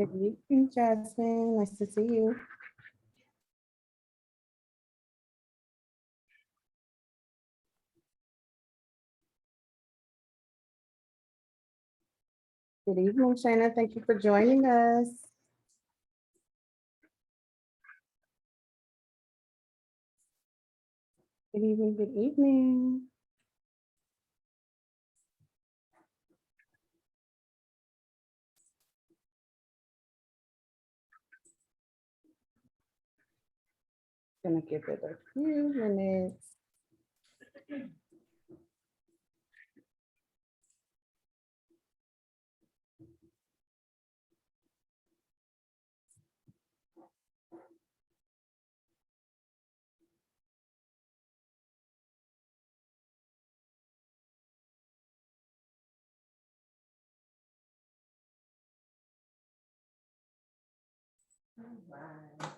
Good evening, Jasmine. Nice to see you. Good evening, Shayna. Thank you for joining us. Good evening, good evening. Gonna give it a few minutes. All right.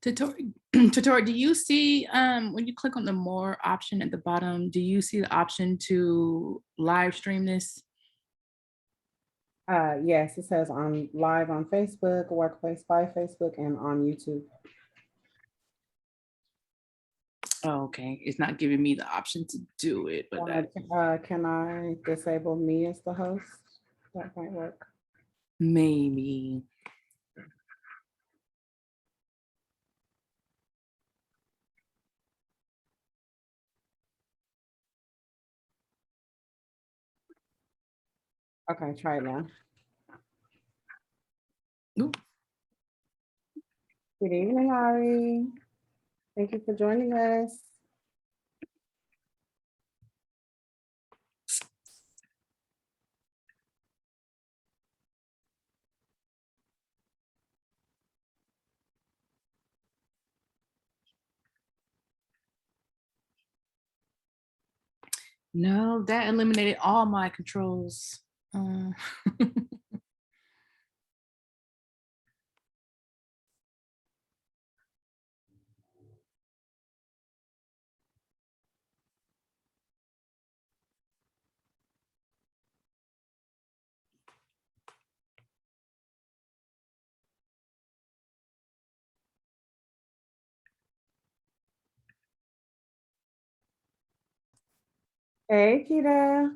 Tutorial, do you see when you click on the more option at the bottom, do you see the option to live stream this? Yes, it says on live on Facebook, Workplace by Facebook, and on YouTube. Oh, okay, it's not giving me the option to do it, but that Can I disable me as the host? That might work. maybe. Okay, try it now. Oop. Good evening, Ari. Thank you for joining us. No, that eliminated all my controls. Hey, Kita.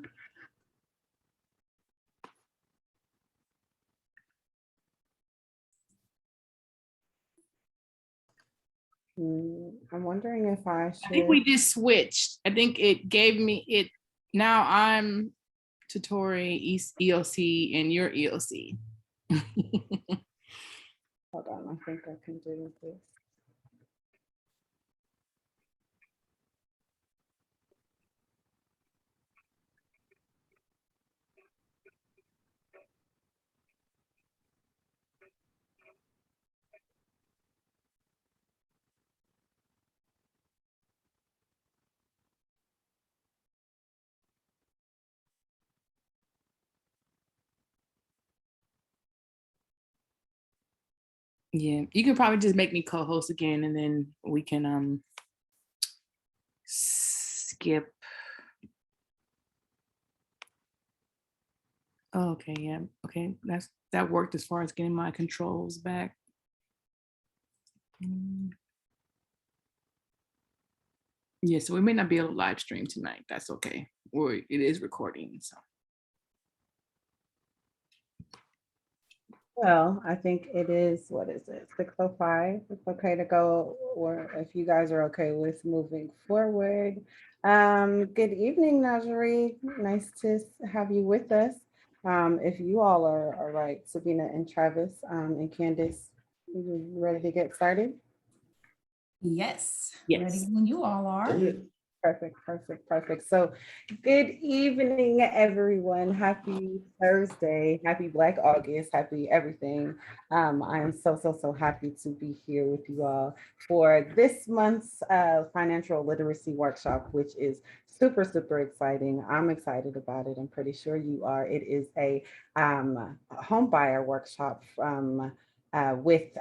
I'm wondering if I should. I think we just switched. I think it gave me it. Now I'm Tutori EOC and you're EOC. Hold on, I think I can do this. Yeah, you can probably just make me co-host again and then we can skip. Oh, okay, yeah, okay, that worked as far as getting my controls back. Yeah, so we may not be able to live stream tonight. That's okay. Or it is recording, so. Well, I think it is, what is it, 6:05? It's okay to go, or if you guys are okay with moving forward. Good evening, Najee. Nice to have you with us. If you all are all right, Sabina and Travis and Candace, you ready to get started? Yes, Yes. ready when you all are. Perfect, perfect, perfect. So good evening, everyone. Happy Thursday. Happy Black August. Happy everything. I am so happy to be here with you all for this month's financial literacy workshop, which is super exciting. I'm excited about it. I'm pretty sure you are. It is a home buyer workshop from with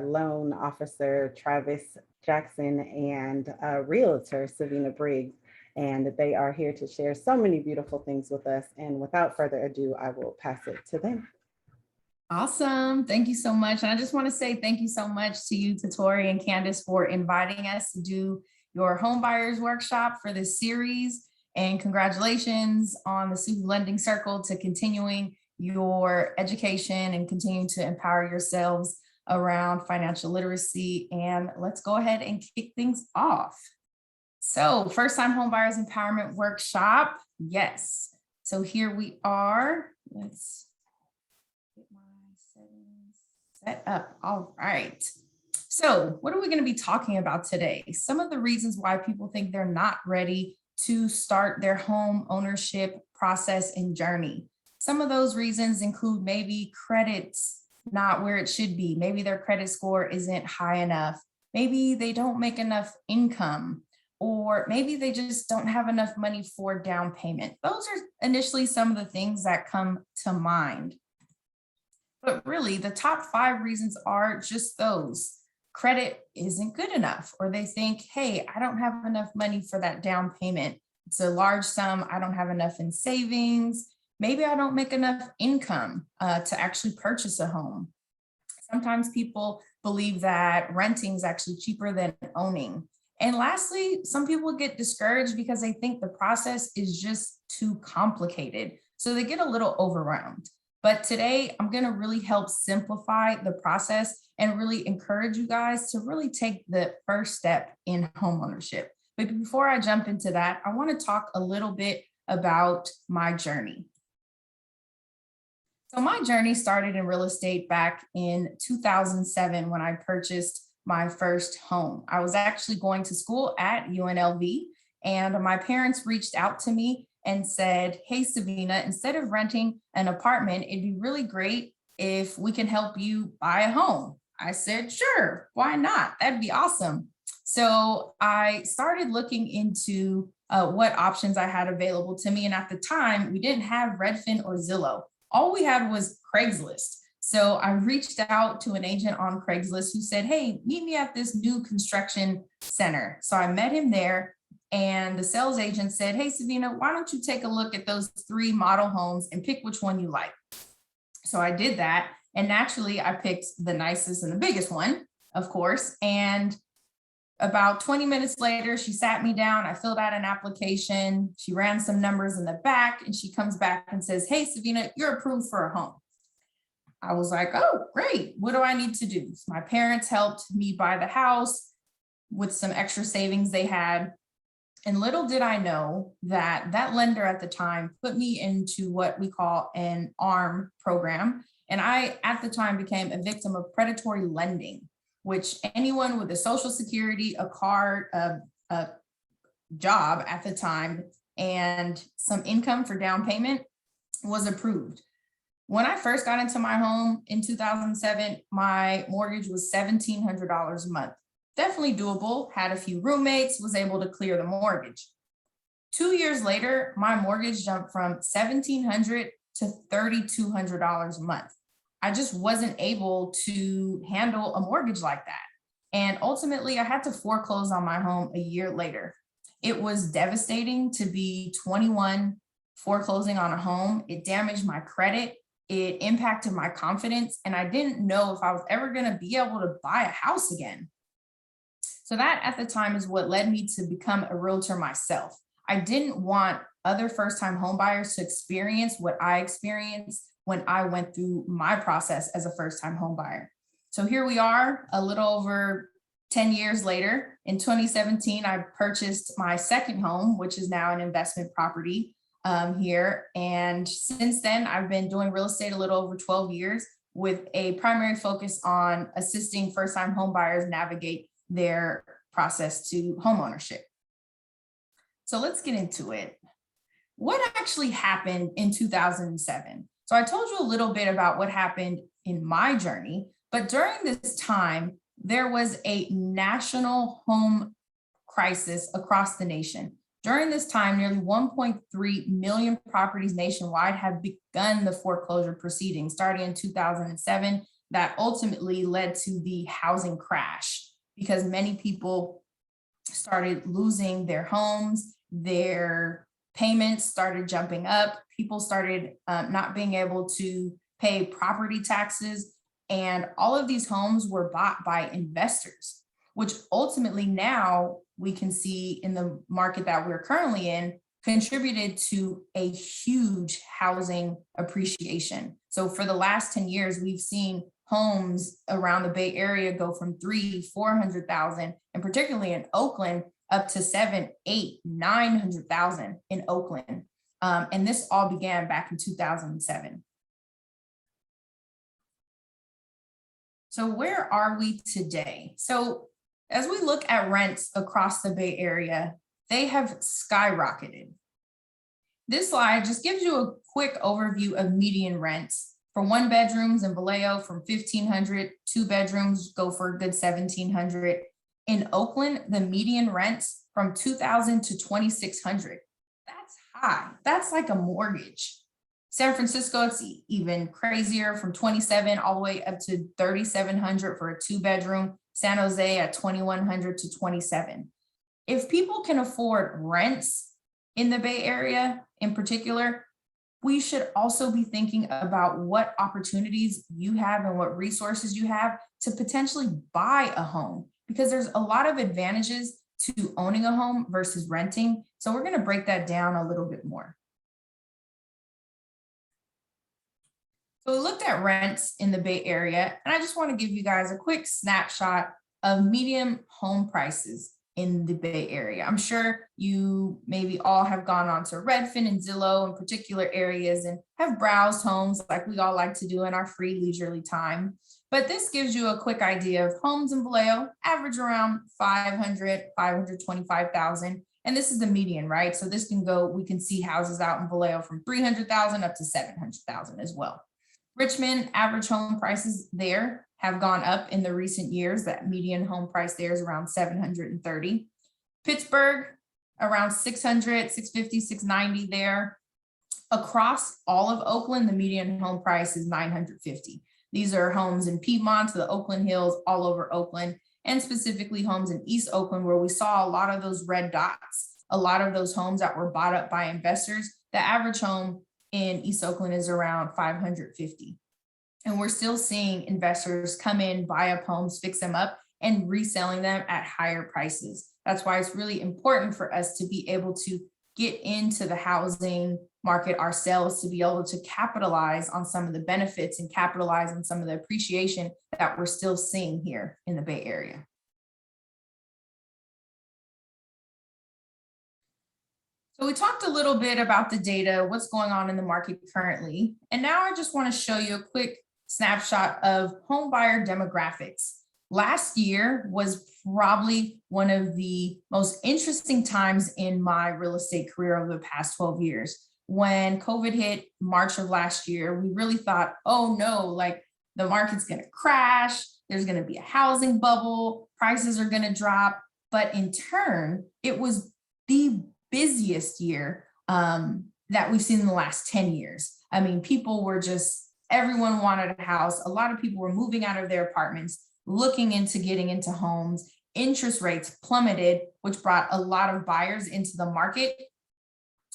loan officer Travis Jackson and Realtor Savina Briggs. And they are here to share so many beautiful things with us. And without further ado, I will pass it to them. Awesome. Thank you so much. And I just want to say thank you so much to you, Tatori and Candace, for inviting us to do your home buyers workshop for this series. And congratulations on the SuSu Lending Circle to continuing your education and continuing to empower yourselves around financial literacy. And let's go ahead and kick things off. So first time home buyers empowerment workshop. Yes. So here we are. Let's get my settings set up. All right. So what are we going to be talking about today? Some of the reasons why people think they're not ready to start their home ownership process and journey. Some of those reasons include maybe credit's not where it should be. Maybe their credit score isn't high enough. Maybe they don't make enough income, or maybe they just don't have enough money for down payment. Those are initially some of the things that come to mind. But really, the top 5 reasons are just those. Credit isn't good enough, or they think, hey, I don't have enough money for that down payment. It's a large sum. I don't have enough in savings. Maybe I don't make enough income to actually purchase a home. Sometimes people believe that renting is actually cheaper than owning. And lastly, some people get discouraged because they think the process is just too complicated. So they get a little overwhelmed. But today I'm going to really help simplify the process and really encourage you guys to really take the first step in homeownership. But before I jump into that, I want to talk a little bit about my journey. So my journey started in real estate back in 2007 when I purchased my first home. I was actually going to school at UNLV, and my parents reached out to me and said, hey, Savina, instead of renting an apartment, it'd be really great if we can help you buy a home. I said, sure, why not? That'd be awesome. So I started looking into what options I had available to me. And at the time, we didn't have Redfin or Zillow. All we had was Craigslist. So I reached out to an agent on Craigslist who said, hey, meet me at this new construction center. So I met him there, and the sales agent said, hey, Savina, why don't you take a look at those 3 model homes and pick which one you like? So I did that. And naturally, I picked the nicest and the biggest one, of course. And about 20 minutes later, she sat me down. I filled out an application. She ran some numbers in the back, and she comes back and says, hey, Savina, you're approved for a home. I was like, oh, great. What do I need to do? So my parents helped me buy the house with some extra savings they had. And little did I know that that lender at the time put me into what we call an ARM program. And I, at the time, became a victim of predatory lending, which anyone with a social security, a card, a job at the time, and some income for down payment was approved. When I first got into my home in 2007, my mortgage was $1,700 a month. Definitely doable, had a few roommates, was able to clear the mortgage. 2 years later, my mortgage jumped from $1,700 to $3,200 a month. I just wasn't able to handle a mortgage like that. And ultimately, I had to foreclose on my home a year later. It was devastating to be 21 foreclosing on a home. It damaged my credit. It impacted my confidence. And I didn't know if I was ever going to be able to buy a house again. So that at the time is what led me to become a realtor myself. I didn't want other first-time homebuyers to experience what I experienced when I went through my process as a first-time homebuyer. So here we are, a little over 10 years later. In 2017, I purchased my second home, which is now an investment property here. And since then, I've been doing real estate a little over 12 years with a primary focus on assisting first-time homebuyers navigate their process to homeownership. So let's get into it. What actually happened in 2007? So I told you a little bit about what happened in my journey, but during this time, there was a national home crisis across the nation. During this time, nearly 1.3 million properties nationwide have begun the foreclosure proceedings starting in 2007 that ultimately led to the housing crash because many people started losing their homes, their payments started jumping up, people started not being able to pay property taxes, and all of these homes were bought by investors, which ultimately now we can see in the market that we're currently in contributed to a huge housing appreciation. So for the last 10 years, we've seen homes around the Bay Area go from 300,000-400,000, and particularly in Oakland, up to 700,000, 800,000, 900,000 in Oakland. And this all began back in 2007. So where are we today? So as we look at rents across the Bay Area, they have skyrocketed. This slide just gives you a quick overview of median rents. For 1 bedrooms in Vallejo from $1,500, 2 bedrooms go for a good $1,700. In Oakland, the median rents from $2,000 to $2,600. That's high. That's like a mortgage. San Francisco, it's even crazier, from 27 all the way up to 3,700 for a 2 bedroom. San Jose at 2,100 to 27. If people can afford rents in the Bay Area in particular, we should also be thinking about what opportunities you have and what resources you have to potentially buy a home, because there's a lot of advantages to owning a home versus renting. So we're going to break that down a little bit more. So we looked at rents in the Bay Area, and I just want to give you guys a quick snapshot of median home prices in the Bay Area. I'm sure you maybe all have gone on to Redfin and Zillow in particular areas and have browsed homes like we all like to do in our free leisurely time. But this gives you a quick idea of homes in Vallejo, average around 500, 525,000. And this is the median, right? So this can go, we can see houses out in Vallejo from 300,000 up to 700,000 as well. Richmond, average home prices there have gone up in the recent years. That median home price there is around 730. Pittsburgh, around 600, 650, 690 there. Across all of Oakland, the median home price is 950. These are homes in Piedmont, the Oakland Hills, all over Oakland, and specifically homes in East Oakland, where we saw a lot of those red dots, a lot of those homes that were bought up by investors. The average home in East Oakland is around 550. And we're still seeing investors come in, buy up homes, fix them up, and reselling them at higher prices. That's why it's really important for us to be able to get into the housing market ourselves, to be able to capitalize on some of the benefits and capitalize on some of the appreciation that we're still seeing here in the Bay Area. So we talked a little bit about the data, what's going on in the market currently. And now I just want to show you a quick snapshot of home buyer demographics. Last year was probably one of the most interesting times in my real estate career over the past 12 years. When COVID hit March of last year, we really thought, oh no, like the market's going to crash. There's going to be a housing bubble. Prices are going to drop. But in turn, it was the busiest year that we've seen in the last 10 years. I mean, people were just, everyone wanted a house. A lot of people were moving out of their apartments, looking into getting into homes. Interest rates plummeted, which brought a lot of buyers into the market.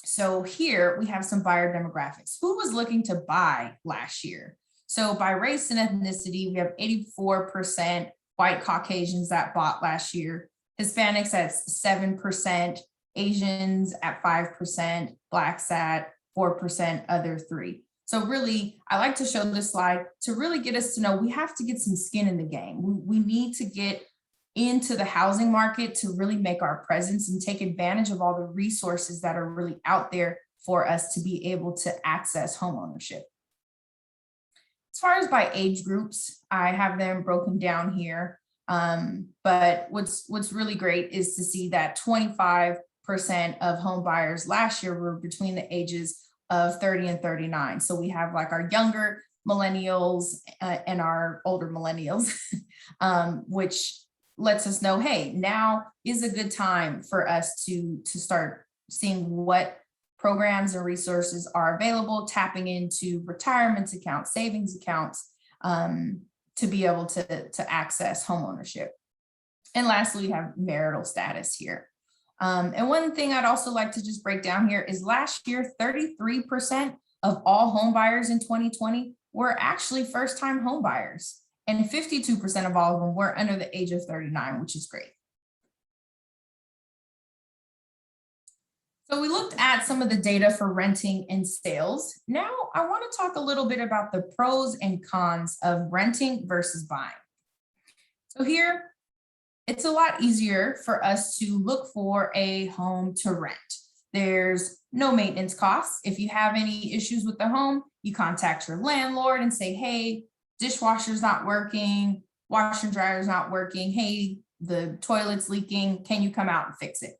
So here we have some buyer demographics. Who was looking to buy last year? So by race and ethnicity, we have 84% white Caucasians that bought last year, Hispanics at 7%, Asians at 5%, Blacks at 4%, other 3%. So really, I like to show this slide to really get us to know we have to get some skin in the game. We need to get into the housing market to really make our presence and take advantage of all the resources that are really out there for us to be able to access homeownership. As far as by age groups, I have them broken down here. But what's really great is to see that 25% of home buyers last year were between the ages of 30 and 39. So we have like our younger millennials and our older millennials, which lets us know, hey, now is a good time for us to start seeing what programs and resources are available, tapping into retirement accounts, savings accounts, to be able to access homeownership. And lastly, we have marital status here. And one thing I'd also like to just break down here is last year, 33% of all home buyers in 2020 were actually first-time home buyers, and 52% of all of them were under the age of 39, which is great. So we looked at some of the data for renting and sales. Now I want to talk a little bit about the pros and cons of renting versus buying. So here, it's a lot easier for us to look for a home to rent. There's no maintenance costs. If you have any issues with the home, you contact your landlord and say, hey, dishwasher's not working, washer and dryer's not working, hey, the toilet's leaking, can you come out and fix it?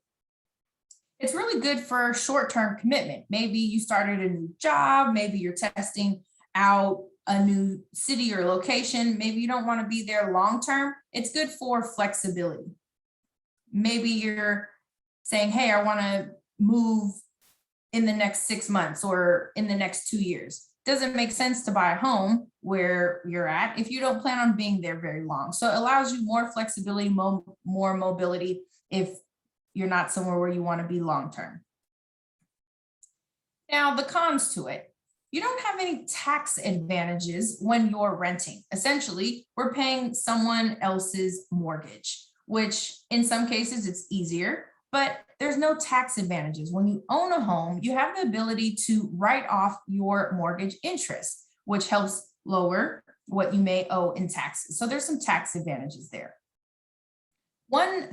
It's really good for short-term commitment. Maybe you started a new job, maybe you're testing out a new city or location, maybe you don't want to be there long-term. It's good for flexibility. Maybe you're saying, hey, I want to move in the next 6 months or in the next 2 years. Doesn't make sense to buy a home where you're at if you don't plan on being there very long. So it allows you more flexibility, more mobility if you're not somewhere where you want to be long-term. Now, the cons to it. You don't have any tax advantages when you're renting. Essentially, we're paying someone else's mortgage, which in some cases it's easier, but there's no tax advantages. When you own a home, you have the ability to write off your mortgage interest, which helps lower what you may owe in taxes. So there's some tax advantages there. One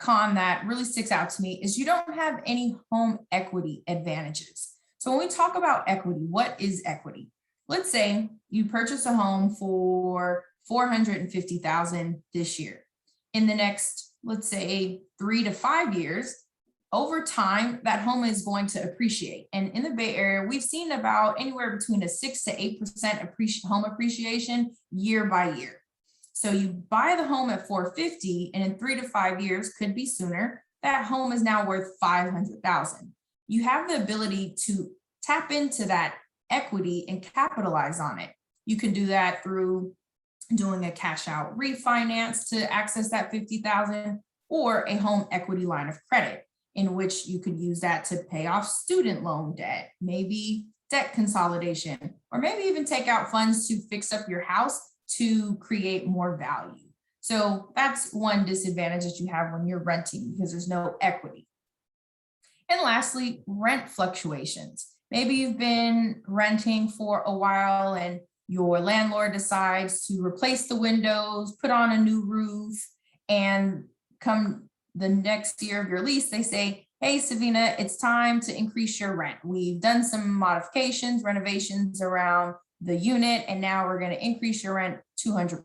con that really sticks out to me is you don't have any home equity advantages. So when we talk about equity, what is equity? Let's say you purchase a home for $450,000 this year. In the next, let's say 3 to 5 years, over time, that home is going to appreciate. And in the Bay Area, we've seen about anywhere between a 6 to 8% home appreciation year by year. So you buy the home at $450,000, and in 3 to 5 years, could be sooner, that home is now worth $500,000. You have the ability to tap into that equity and capitalize on it. You can do that through doing a cash out refinance to access that $50,000, or a home equity line of credit, in which you could use that to pay off student loan debt, maybe debt consolidation, or maybe even take out funds to fix up your house to create more value. So that's one disadvantage that you have when you're renting, because there's no equity. And lastly, rent fluctuations. Maybe you've been renting for a while and your landlord decides to replace the windows, put on a new roof, and come the next year of your lease, they say, hey, Savina, it's time to increase your rent. We've done some modifications, renovations around the unit, and now we're going to increase your rent $200,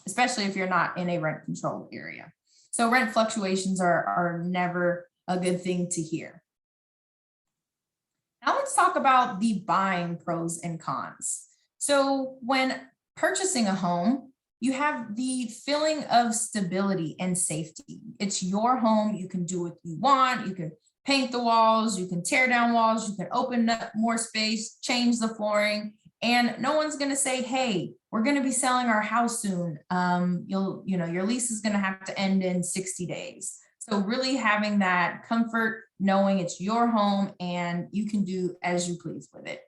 especially if you're not in a rent controlled area. So rent fluctuations are never a good thing to hear. Now let's talk about the buying pros and cons. So when purchasing a home, you have the feeling of stability and safety. It's your home. You can do what you want. You can paint the walls. You can tear down walls. You can open up more space, change the flooring, and no one's going to say, hey, we're going to be selling our house soon. Your lease is going to have to end in 60 days. So really having that comfort, knowing it's your home and you can do as you please with it.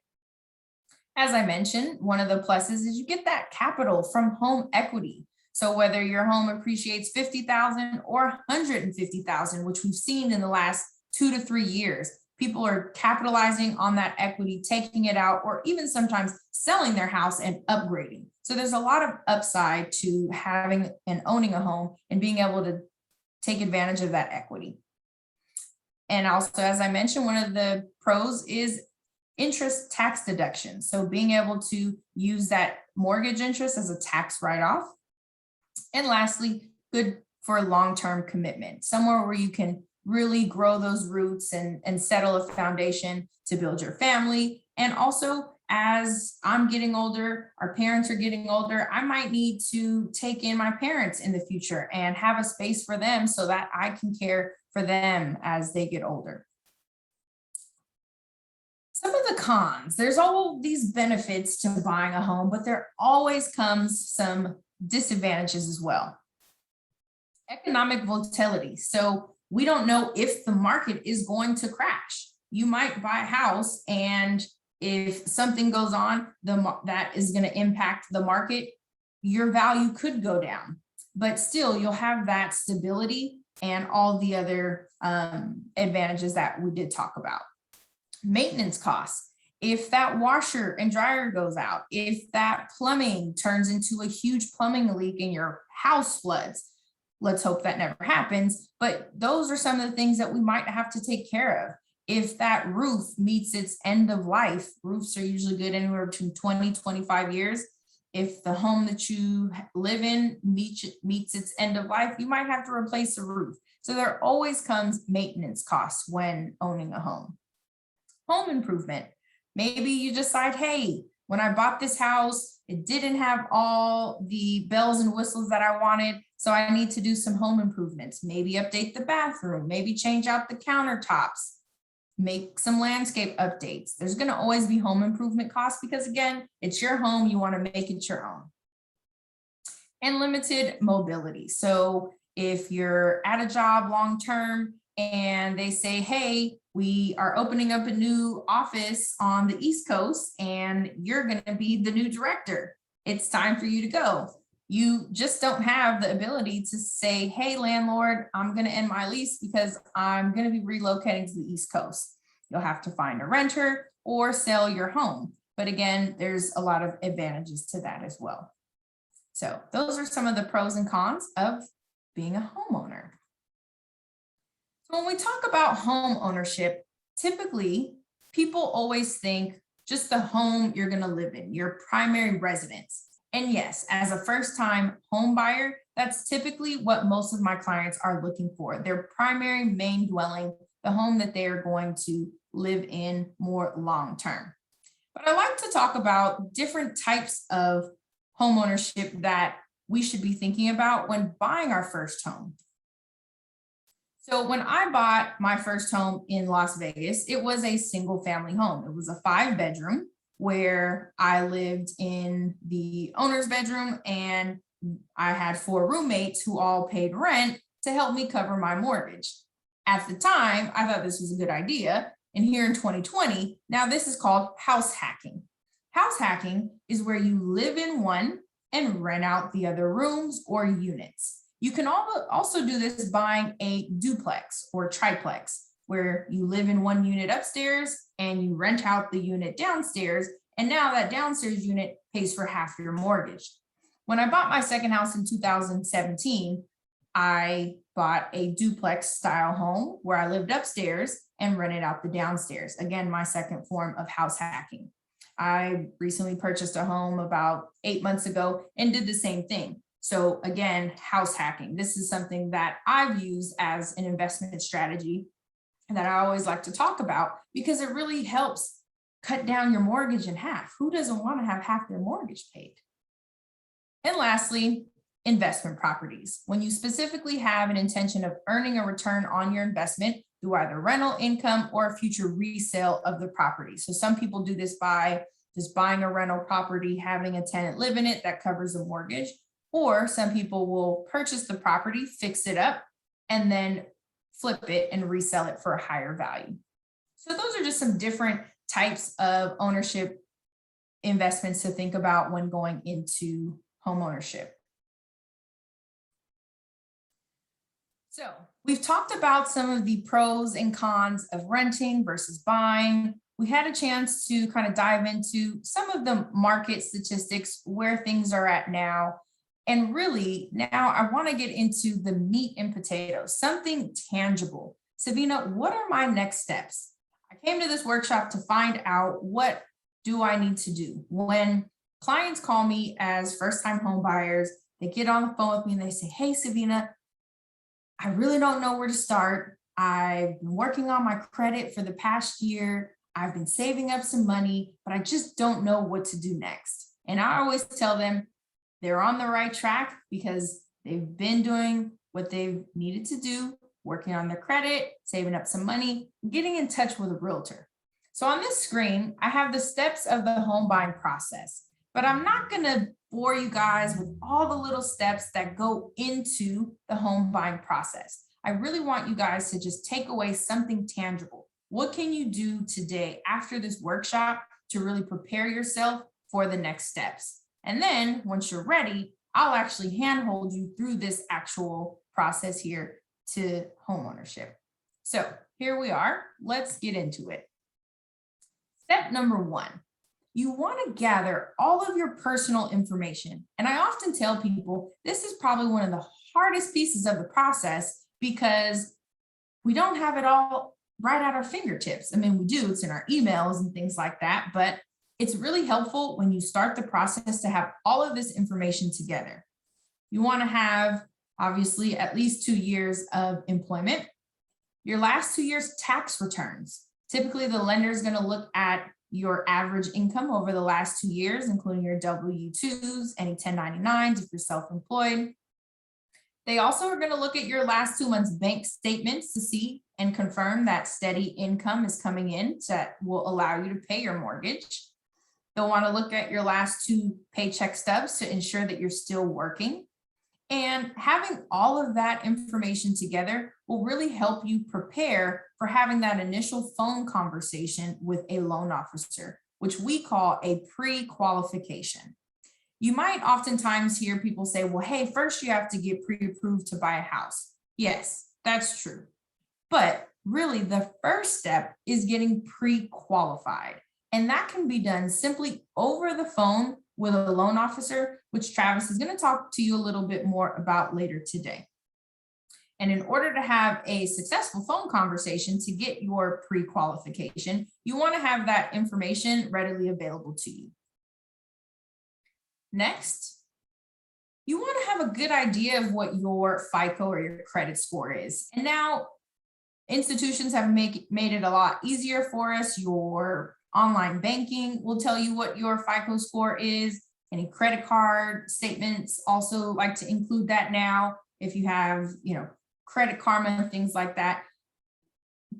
As I mentioned, one of the pluses is you get that capital from home equity. So whether your home appreciates $50,000 or $150,000, which we've seen in the last 2 to 3 years, people are capitalizing on that equity, taking it out, or even sometimes selling their house and upgrading. So there's a lot of upside to having and owning a home and being able to take advantage of that equity. And also, as I mentioned, one of the pros is interest tax deduction. So being able to use that mortgage interest as a tax write-off. And lastly, good for long-term commitment, somewhere where you can really grow those roots and settle a foundation to build your family. And also, as I'm getting older, our parents are getting older, I might need to take in my parents in the future and have a space for them so that I can care for them as they get older. Some of the cons, there's all these benefits to buying a home, but there always comes some disadvantages as well. Economic volatility. So we don't know if the market is going to crash. You might buy a house, and if something goes on, that is going to impact the market, your value could go down, but still you'll have that stability and all the other advantages that we did talk about. Maintenance costs. If that washer and dryer goes out, if that plumbing turns into a huge plumbing leak and your house floods, let's hope that never happens, but those are some of the things that we might have to take care of. If that roof meets its end of life, roofs are usually good anywhere between 20, 25 years. If the home that you live in meets its end of life, you might have to replace the roof. So there always comes maintenance costs when owning a home. Home improvement. Maybe you decide, hey, when I bought this house, it didn't have all the bells and whistles that I wanted, so I need to do some home improvements. Maybe update the bathroom, maybe change out the countertops, make some landscape updates. There's going to always be home improvement costs because, again, it's your home. You want to make it your own. And limited mobility. So if you're at a job long term and they say, hey, we are opening up a new office on the East Coast and you're going to be the new director, it's time for you to go. You just don't have the ability to say, hey, landlord, I'm going to end my lease because I'm going to be relocating to the East Coast. You'll have to find a renter or sell your home. But again, there's a lot of advantages to that as well. So those are some of the pros and cons of being a homeowner. So when we talk about home ownership, typically people always think just the home you're going to live in, your primary residence. And yes, as a first-time home buyer, that's typically what most of my clients are looking for. Their primary main dwelling, the home that they are going to live in more long-term. But I like to talk about different types of home ownership that we should be thinking about when buying our first home. So when I bought my first home in Las Vegas, it was a single family home. It was a 5-bedroom where I lived in the owner's bedroom and I had 4 roommates who all paid rent to help me cover my mortgage. At the time, I thought this was a good idea. And here in 2020, now this is called house hacking. House hacking is where you live in one and rent out the other rooms or units. You can also do this buying a duplex or triplex, where you live in one unit upstairs and you rent out the unit downstairs. And now that downstairs unit pays for half your mortgage. When I bought my second house in 2017, I bought a duplex style home where I lived upstairs and rented out the downstairs. Again, my second form of house hacking. I recently purchased a home about 8 months ago and did the same thing. So again, house hacking. This is something that I've used as an investment strategy that I always like to talk about because it really helps cut down your mortgage in half. Who doesn't want to have half their mortgage paid? And lastly, investment properties. When you specifically have an intention of earning a return on your investment through either rental income or future resale of the property. So some people do this by just buying a rental property, having a tenant live in it that covers the mortgage. Or some people will purchase the property, fix it up, and then flip it and resell it for a higher value. So those are just some different types of ownership investments to think about when going into home ownership. So we've talked about some of the pros and cons of renting versus buying. We had a chance to kind of dive into some of the market statistics, where things are at now. And really, now I want to get into the meat and potatoes, something tangible. Savina, what are my next steps? I came to this workshop to find out, what do I need to do? When clients call me as first-time home buyers, they get on the phone with me and they say, hey, Savina, I really don't know where to start. I've been working on my credit for the past year. I've been saving up some money, but I just don't know what to do next. And I always tell them they're on the right track because they've been doing what they've needed to do, working on their credit, saving up some money, getting in touch with a realtor. So on this screen, I have the steps of the home buying process, but I'm not going to bore you guys with all the little steps that go into the home buying process. I really want you guys to just take away something tangible. What can you do today after this workshop to really prepare yourself for the next steps? And then once you're ready, I'll actually handhold you through this actual process here to homeownership. So here we are. Let's get into it. Step number one, you want to gather all of your personal information. And I often tell people this is probably one of the hardest pieces of the process because we don't have it all right at our fingertips. I mean, we do, it's in our emails and things like that, but it's really helpful when you start the process to have all of this information together. You want to have obviously at least 2 years of employment, your last 2 years tax returns. Typically, the lender is going to look at your average income over the last 2 years, including your W-2s, any 1099s if you're self-employed. They also are going to look at your last 2 months bank statements to see and confirm that steady income is coming in that will allow you to pay your mortgage. They'll want to look at your last 2 paycheck stubs to ensure that you're still working. And having all of that information together will really help you prepare for having that initial phone conversation with a loan officer, which we call a pre-qualification. You might oftentimes hear people say, well, hey, first you have to get pre-approved to buy a house. Yes, that's true. But really the first step is getting pre-qualified. And that can be done simply over the phone with a loan officer, which Travis is going to talk to you a little bit more about later today. And in order to have a successful phone conversation to get your pre-qualification, you want to have that information readily available to you. Next, you want to have a good idea of what your FICO or your credit score is. And now institutions have made it a lot easier for us. Your online banking will tell you what your FICO score is. Any credit card statements also like to include that now. If you have, Credit Karma and things like that,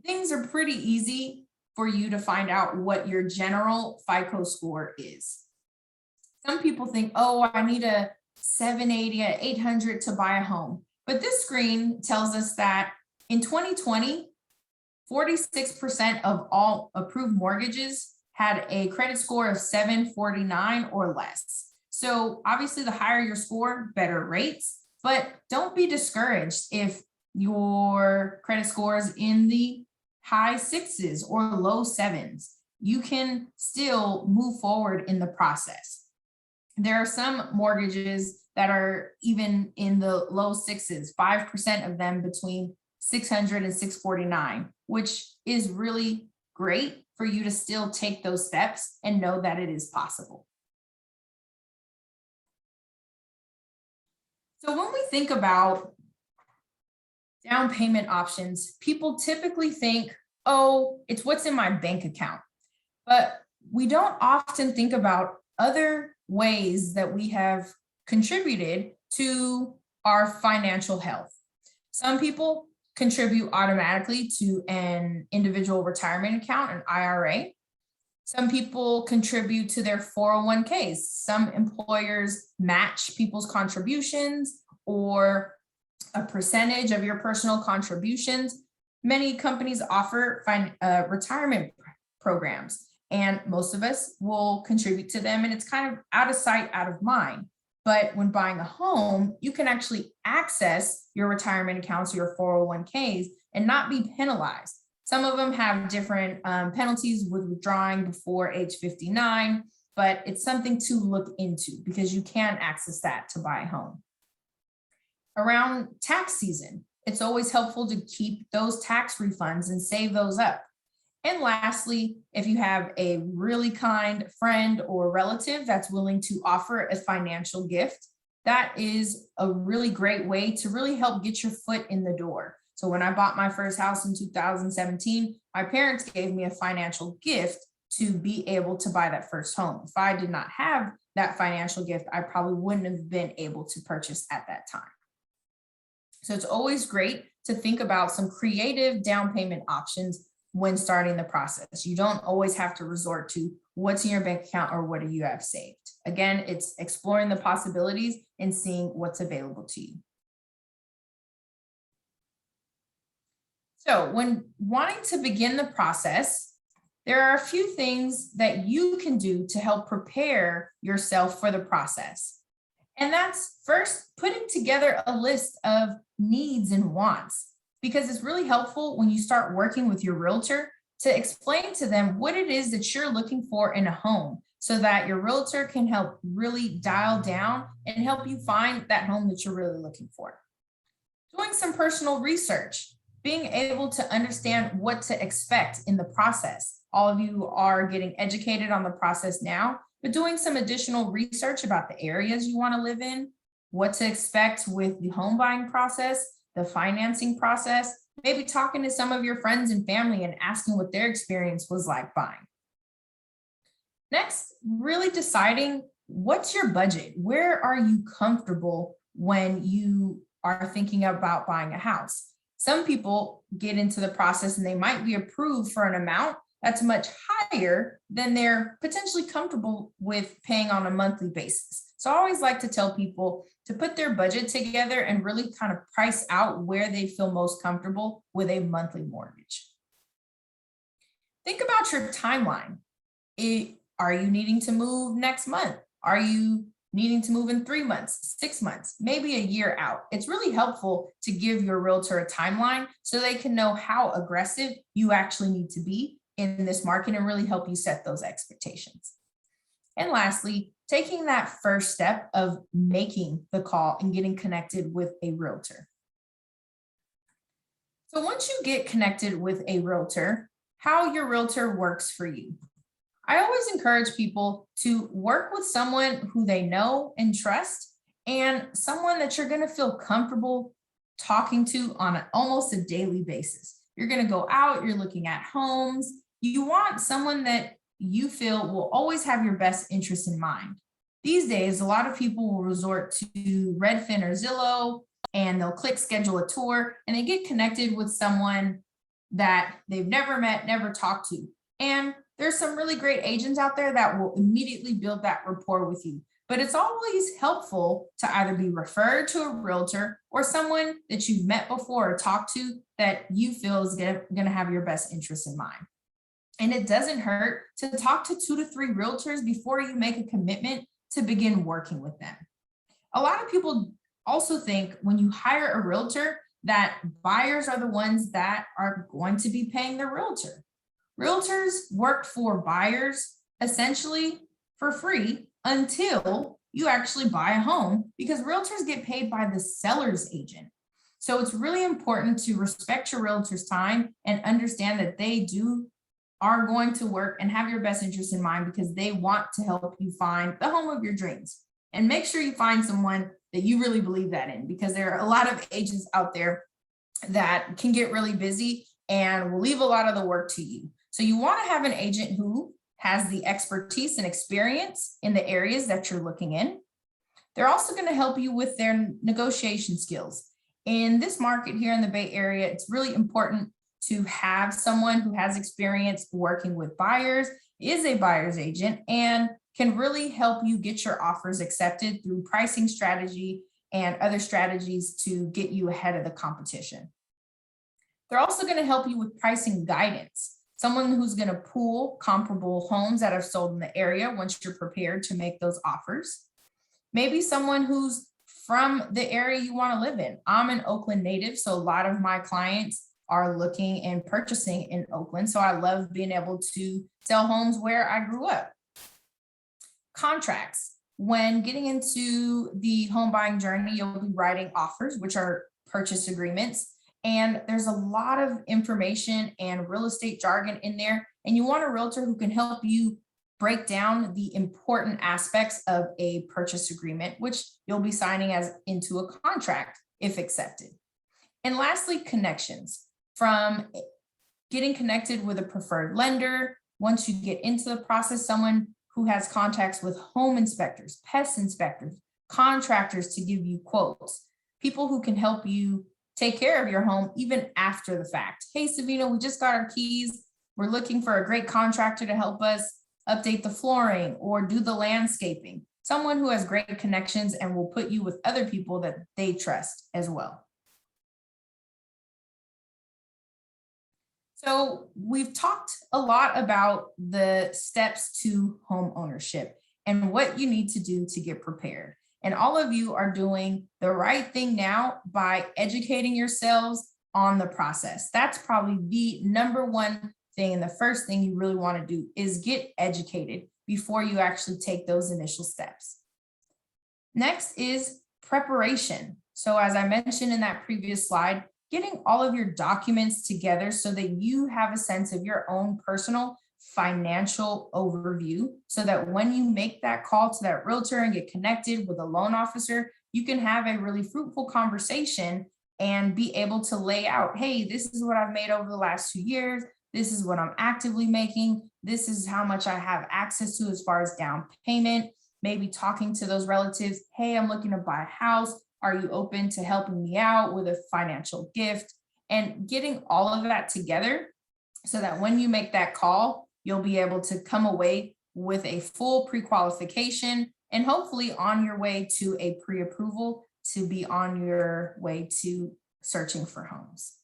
things are pretty easy for you to find out what your general FICO score is. Some people think, oh, I need a 780, a 800 to buy a home. But this screen tells us that in 2020, 46% of all approved mortgages had a credit score of 749 or less. So obviously the higher your score, better rates, but don't be discouraged if your credit score is in the high 6s or low 7s. You can still move forward in the process. There are some mortgages that are even in the low 6s, 5% of them between 600 and 649, which is really great for you to still take those steps and know that it is possible. So when we think about down payment options, people typically think, oh, it's what's in my bank account. But we don't often think about other ways that we have contributed to our financial health. Some people contribute automatically to an individual retirement account, an IRA. Some people contribute to their 401ks. Some employers match people's contributions or a percentage of your personal contributions. Many companies offer retirement programs, and most of us will contribute to them, and it's kind of out of sight, out of mind. But when buying a home, you can actually access your retirement accounts, your 401ks, and not be penalized. Some of them have different penalties with withdrawing before age 59, but it's something to look into because you can access that to buy a home. Around tax season, it's always helpful to keep those tax refunds and save those up. And lastly, if you have a really kind friend or relative that's willing to offer a financial gift, that is a really great way to really help get your foot in the door. So when I bought my first house in 2017, my parents gave me a financial gift to be able to buy that first home. If I did not have that financial gift, I probably wouldn't have been able to purchase at that time. So it's always great to think about some creative down payment options when starting the process. You don't always have to resort to what's in your bank account or what do you have saved. Again, it's exploring the possibilities and seeing what's available to you. So when wanting to begin the process, there are a few things that you can do to help prepare yourself for the process. And that's first putting together a list of needs and wants, because it's really helpful when you start working with your realtor to explain to them what it is that you're looking for in a home, so that your realtor can help really dial down and help you find that home that you're really looking for. Doing some personal research, being able to understand what to expect in the process. All of you are getting educated on the process now, but doing some additional research about the areas you want to live in, what to expect with the home buying process, the financing process, maybe talking to some of your friends and family and asking what their experience was like buying. Next, really deciding what's your budget? Where are you comfortable when you are thinking about buying a house? Some people get into the process and they might be approved for an amount that's much higher than they're potentially comfortable with paying on a monthly basis. So I always like to tell people to put their budget together and really kind of price out where they feel most comfortable with a monthly mortgage. Think about your timeline. Are you needing to move next month? Are you needing to move in 3 months, 6 months, maybe a year out? It's really helpful to give your realtor a timeline so they can know how aggressive you actually need to be in this market and really help you set those expectations. And lastly, taking that first step of making the call and getting connected with a realtor. So once you get connected with a realtor, how your realtor works for you. I always encourage people to work with someone who they know and trust, and someone that you're going to feel comfortable talking to on almost a daily basis. You're going to go out, you're looking at homes. You want someone that you feel will always have your best interest in mind. These days, a lot of people will resort to Redfin or Zillow, and they'll click schedule a tour, and they get connected with someone that they've never met, never talked to. And there's some really great agents out there that will immediately build that rapport with you. But it's always helpful to either be referred to a realtor or someone that you've met before or talked to that you feel is going to have your best interest in mind. And it doesn't hurt to talk to 2 to 3 realtors before you make a commitment to begin working with them. A lot of people also think when you hire a realtor that buyers are the ones that are going to be paying the realtor. Realtors work for buyers essentially for free until you actually buy a home, because realtors get paid by the seller's agent. So it's really important to respect your realtor's time and understand that they are going to work and have your best interest in mind, because they want to help you find the home of your dreams. And make sure you find someone that you really believe that in, because there are a lot of agents out there that can get really busy and will leave a lot of the work to you. So you want to have an agent who has the expertise and experience in the areas that you're looking in. They're also going to help you with their negotiation skills. In this market here in the Bay Area, it's really important to have someone who has experience working with buyers, is a buyer's agent, and can really help you get your offers accepted through pricing strategy and other strategies to get you ahead of the competition. They're also going to help you with pricing guidance. Someone who's going to pool comparable homes that are sold in the area once you're prepared to make those offers. Maybe someone who's from the area you want to live in. I'm an Oakland native, so a lot of my clients are looking and purchasing in Oakland. So I love being able to sell homes where I grew up. Contracts. When getting into the home buying journey, you'll be writing offers, which are purchase agreements. And there's a lot of information and real estate jargon in there. And you want a realtor who can help you break down the important aspects of a purchase agreement, which you'll be signing as into a contract if accepted. And lastly, connections. From getting connected with a preferred lender, once you get into the process, someone who has contacts with home inspectors, pest inspectors, contractors to give you quotes, people who can help you take care of your home even after the fact. Hey, Savina, we just got our keys. We're looking for a great contractor to help us update the flooring or do the landscaping. Someone who has great connections and will put you with other people that they trust as well. So we've talked a lot about the steps to home ownership and what you need to do to get prepared. And all of you are doing the right thing now by educating yourselves on the process. That's probably the number one thing. And the first thing you really want to do is get educated before you actually take those initial steps. Next is preparation. So as I mentioned in that previous slide, getting all of your documents together so that you have a sense of your own personal financial overview, so that when you make that call to that realtor and get connected with a loan officer, you can have a really fruitful conversation and be able to lay out, hey, this is what I've made over the last 2 years. This is what I'm actively making. This is how much I have access to as far as down payment. Maybe talking to those relatives, hey, I'm looking to buy a house. Are you open to helping me out with a financial gift? And getting all of that together so that when you make that call, you'll be able to come away with a full pre-qualification and hopefully on your way to a pre-approval to be on your way to searching for homes.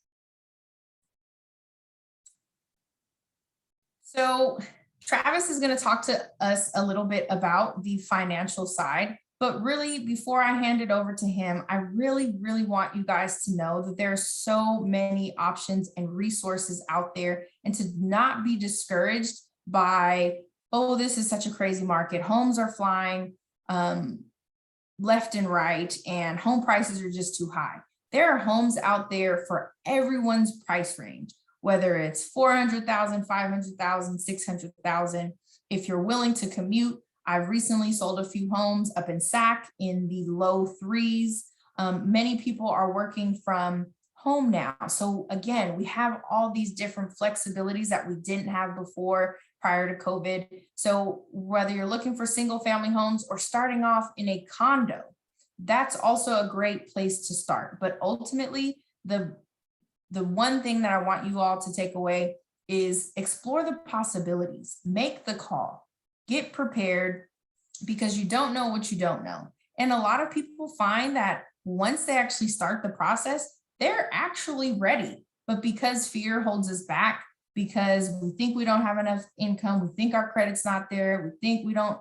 So Travis is going to talk to us a little bit about the financial side. But really, before I hand it over to him, I really want you guys to know that there are so many options and resources out there, and to not be discouraged by, oh, this is such a crazy market. Homes are flying left and right, and home prices are just too high. There are homes out there for everyone's price range, whether it's 400,000, 500,000, 600,000. If you're willing to commute, I've recently sold a few homes up in SAC in the low threes. Many people are working from home now. So again, we have all these different flexibilities that we didn't have before prior to COVID. So whether you're looking for single family homes or starting off in a condo, that's also a great place to start. But ultimately, the one thing that I want you all to take away is explore the possibilities, make the call. Get prepared, because you don't know what you don't know. And a lot of people find that once they actually start the process, they're actually ready. But because fear holds us back, because we think we don't have enough income, we think our credit's not there, we think we don't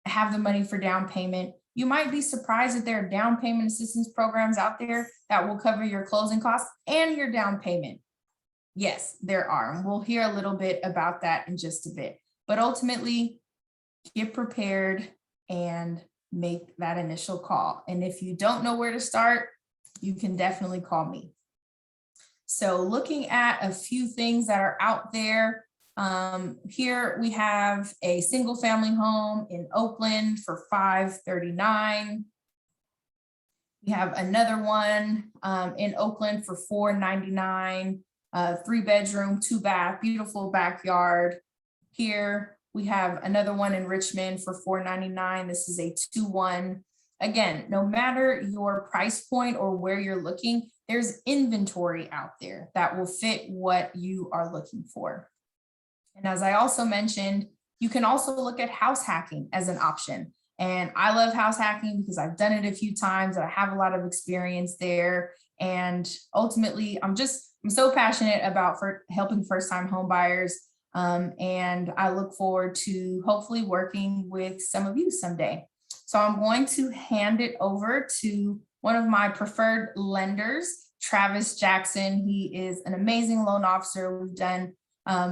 have the money for down payment, you might be surprised that there are down payment assistance programs out there that will cover your closing costs and your down payment. Yes, there are. And we'll hear a little bit about that in just a bit. But ultimately, get prepared and make that initial call. And if you don't know where to start, you can definitely call me. So looking at a few things that are out there, here we have a single family home in Oakland for $539,000. We have another one in Oakland for $499,000, 3-bedroom, 2-bath, beautiful backyard. Here we have another one in Richmond for $499,000. This is a 2-1. Again, no matter your price point or where you're looking, there's inventory out there that will fit what you are looking for. And as I also mentioned, you can also look at house hacking as an option. And I love house hacking because I've done it a few times and I have a lot of experience there. And ultimately, I'm so passionate about helping first-time home buyers. And I look forward to hopefully working with some of you someday. So I'm going to hand it over to one of my preferred lenders, Travis Jackson. He is an amazing loan officer. We've done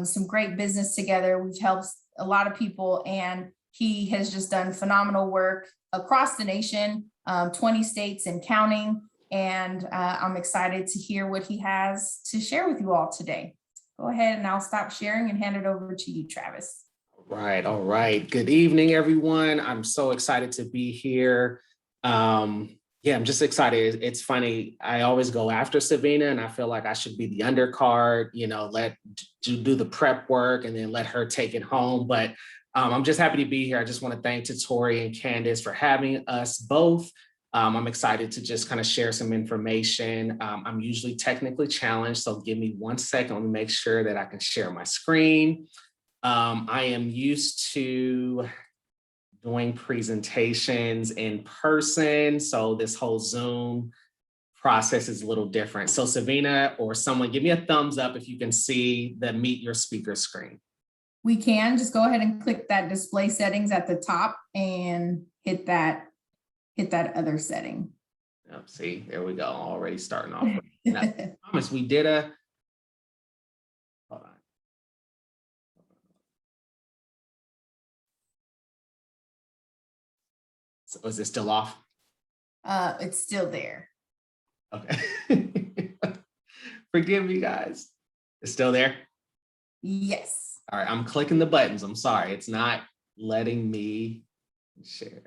some great business together. We've helped a lot of people, and he has just done phenomenal work across the nation, 20 states and counting. And I'm excited to hear what he has to share with you all today. Go ahead and I'll stop sharing and hand it over to you, Travis. All right. Good evening, everyone. I'm so excited to be here. Yeah, I'm just excited. It's funny. I always go after Savina, and I feel like I should be the undercard, let do the prep work and then let her take it home. But I'm just happy to be here. I just want to thank Tori and Candace for having us both. I'm excited to just kind of share some information. I'm usually technically challenged, so give me 1 second. Let me make sure that I can share my screen. I am used to doing presentations in person. So this whole Zoom process is a little different. So Savina or someone, give me a thumbs up if you can see the Meet Your Speaker screen. We can just go ahead and click that display settings at the top and hit that other setting. Oh, see, there we go. Already starting off. I promise we did a, hold on. So is it still off? It's still there. Okay. Forgive me, guys. It's still there? Yes. All right, I'm clicking the buttons. I'm sorry. It's not letting me share.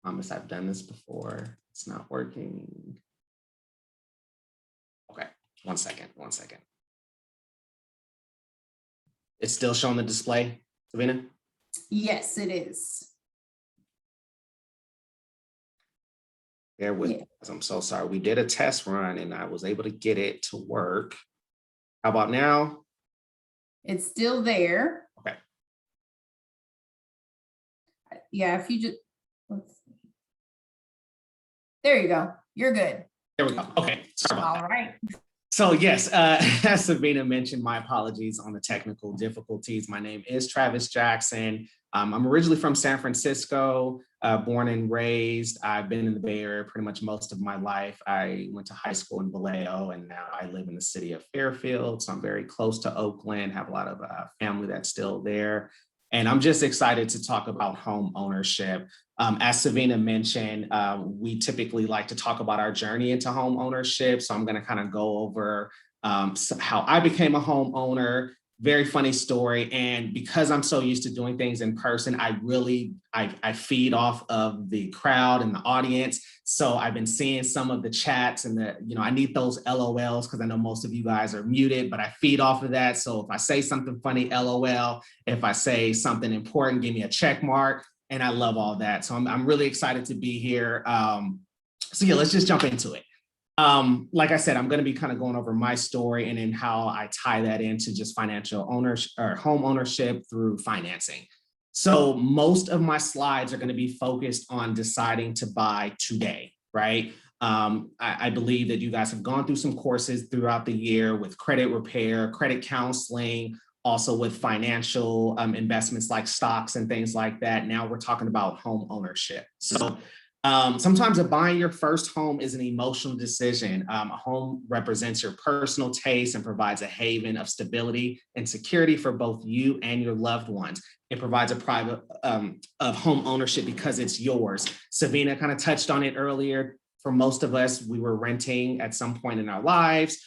I promise I've done this before. It's not working. Okay, 1 second, 1 second. It's still showing the display, Savina? Yes, it is. Bear with me, I'm so sorry. We did a test run and I was able to get it to work. How about now? It's still there. Okay. Yeah, if you just, let's see. There you go. You're good. There we go. Okay, sorry about that. All right. So yes, as Savina mentioned, my apologies on the technical difficulties. My name is Travis Jackson. I'm originally from San Francisco, born and raised. I've been in the Bay Area pretty much most of my life. I went to high school in Vallejo, and now I live in the city of Fairfield. So I'm very close to Oakland, have a lot of family that's still there. And I'm just excited to talk about home ownership. As Savina mentioned, we typically like to talk about our journey into home ownership. So I'm going to kind of go over how I became a homeowner. Very funny story. And because I'm so used to doing things in person, I feed off of the crowd and the audience. So I've been seeing some of the chats and I need those LOLs because I know most of you guys are muted, but I feed off of that. So if I say something funny, LOL. If I say something important, give me a check mark. And I love all that. So I'm really excited to be here. So yeah, let's just jump into it. Like I said, I'm going to be kind of going over my story and then how I tie that into just financial ownership or home ownership through financing. So most of my slides are going to be focused on deciding to buy today, right? I believe that you guys have gone through some courses throughout the year with credit repair, credit counseling, also with financial investments like stocks and things like that. Now we're talking about home ownership. So sometimes buying your first home is an emotional decision. A home represents your personal taste and provides a haven of stability and security for both you and your loved ones. It provides a private of home ownership because it's yours. Savina kind of touched on it earlier. For most of us, we were renting at some point in our lives.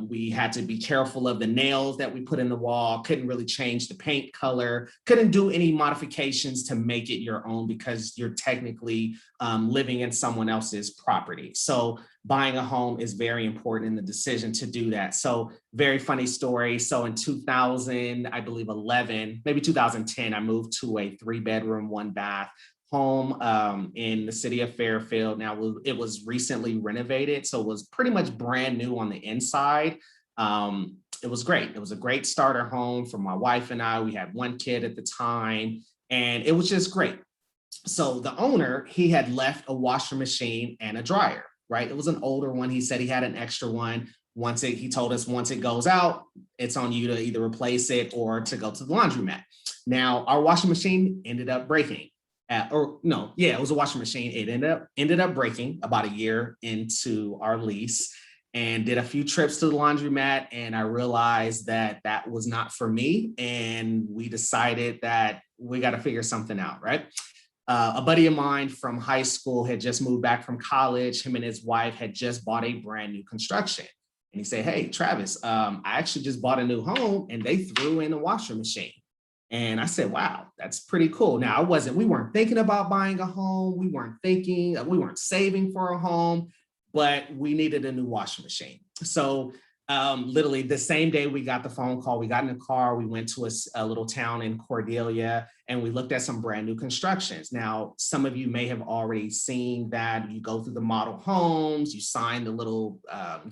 We had to be careful of the nails that we put in the wall, couldn't really change the paint color, couldn't do any modifications to make it your own because you're technically living in someone else's property. So buying a home is very important in the decision to do that. So very funny story. So in 2000, I believe 11, maybe 2010, I moved to a 3-bedroom, 1-bath home in the city of Fairfield. Now it was recently renovated, so it was pretty much brand new on the inside. It was great. It was a great starter home for my wife and I. We had 1 kid at the time, and it was just great. So the owner, he had left a washer machine and a dryer, right? It was an older one. He said he had an extra one. He told us once it goes out, it's on you to either replace it or to go to the laundromat. Now our washing machine ended up breaking. It was a washing machine. It ended up breaking about a year into our lease, and did a few trips to the laundromat. And I realized that that was not for me. And we decided that we got to figure something out, right? A buddy of mine from high school had just moved back from college. Him and his wife had just bought a brand new construction. And he said, hey, Travis, I actually just bought a new home and they threw in a washer machine. And I said, wow, that's pretty cool. Now, we weren't thinking about buying a home. We weren't saving for a home, but we needed a new washing machine. So literally the same day we got the phone call, we got in a car, we went to a little town in Cordelia, and we looked at some brand new constructions. Now, some of you may have already seen that. You go through the model homes, you sign the little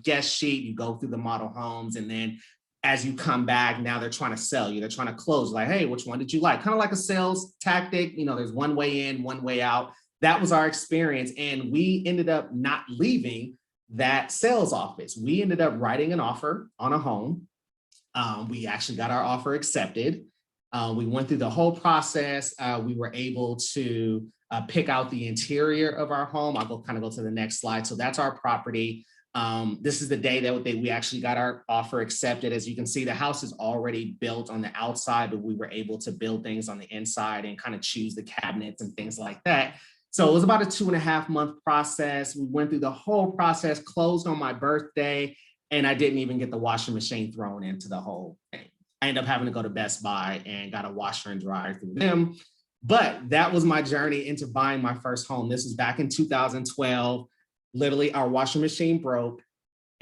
guest sheet, you go through the model homes, and then as you come back, now they're trying to sell you. They're trying to close, like, hey, which one did you like? Kind of like a sales tactic. There's one way in, one way out. That was our experience. And we ended up not leaving that sales office. We ended up writing an offer on a home. We actually got our offer accepted. We went through the whole process. We were able to pick out the interior of our home. I'll go to the next slide. So that's our property. This is the day that we actually got our offer accepted. As you can see, the house is already built on the outside, but we were able to build things on the inside and kind of choose the cabinets and things like that. So it was about a 2.5 month process. We went through the whole process, closed on my birthday, and I didn't even get the washing machine thrown into the whole thing. I ended up having to go to Best Buy and got a washer and dryer through them. But that was my journey into buying my first home. This was back in 2012. Literally, our washing machine broke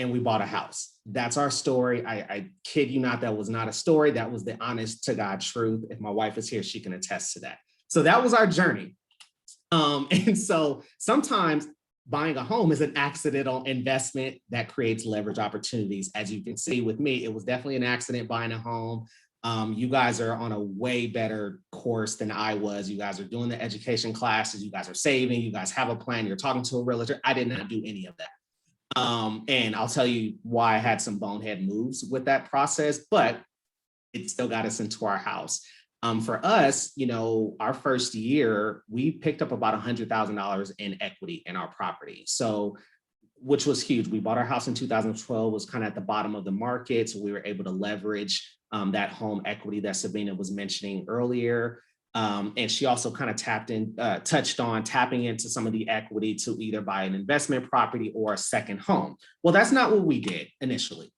and we bought a house. That's our story. I kid you not, that was not a story. That was the honest to God truth. If my wife is here, she can attest to that. So that was our journey. And so sometimes buying a home is an accidental investment that creates leverage opportunities. As you can see with me, it was definitely an accident buying a home. You guys are on a way better course than I was. You guys are doing the education classes. You guys are saving. You guys have a plan. You're talking to a realtor. I did not do any of that. And I'll tell you why I had some bonehead moves with that process, but it still got us into our house. For us, our first year, we picked up about $100,000 in equity in our property. So, which was huge. We bought our house in 2012, was kind of at the bottom of the market. So we were able to leverage that home equity that Sabina was mentioning earlier. And she also kind of touched on tapping into some of the equity to either buy an investment property or a second home. Well, that's not what we did initially.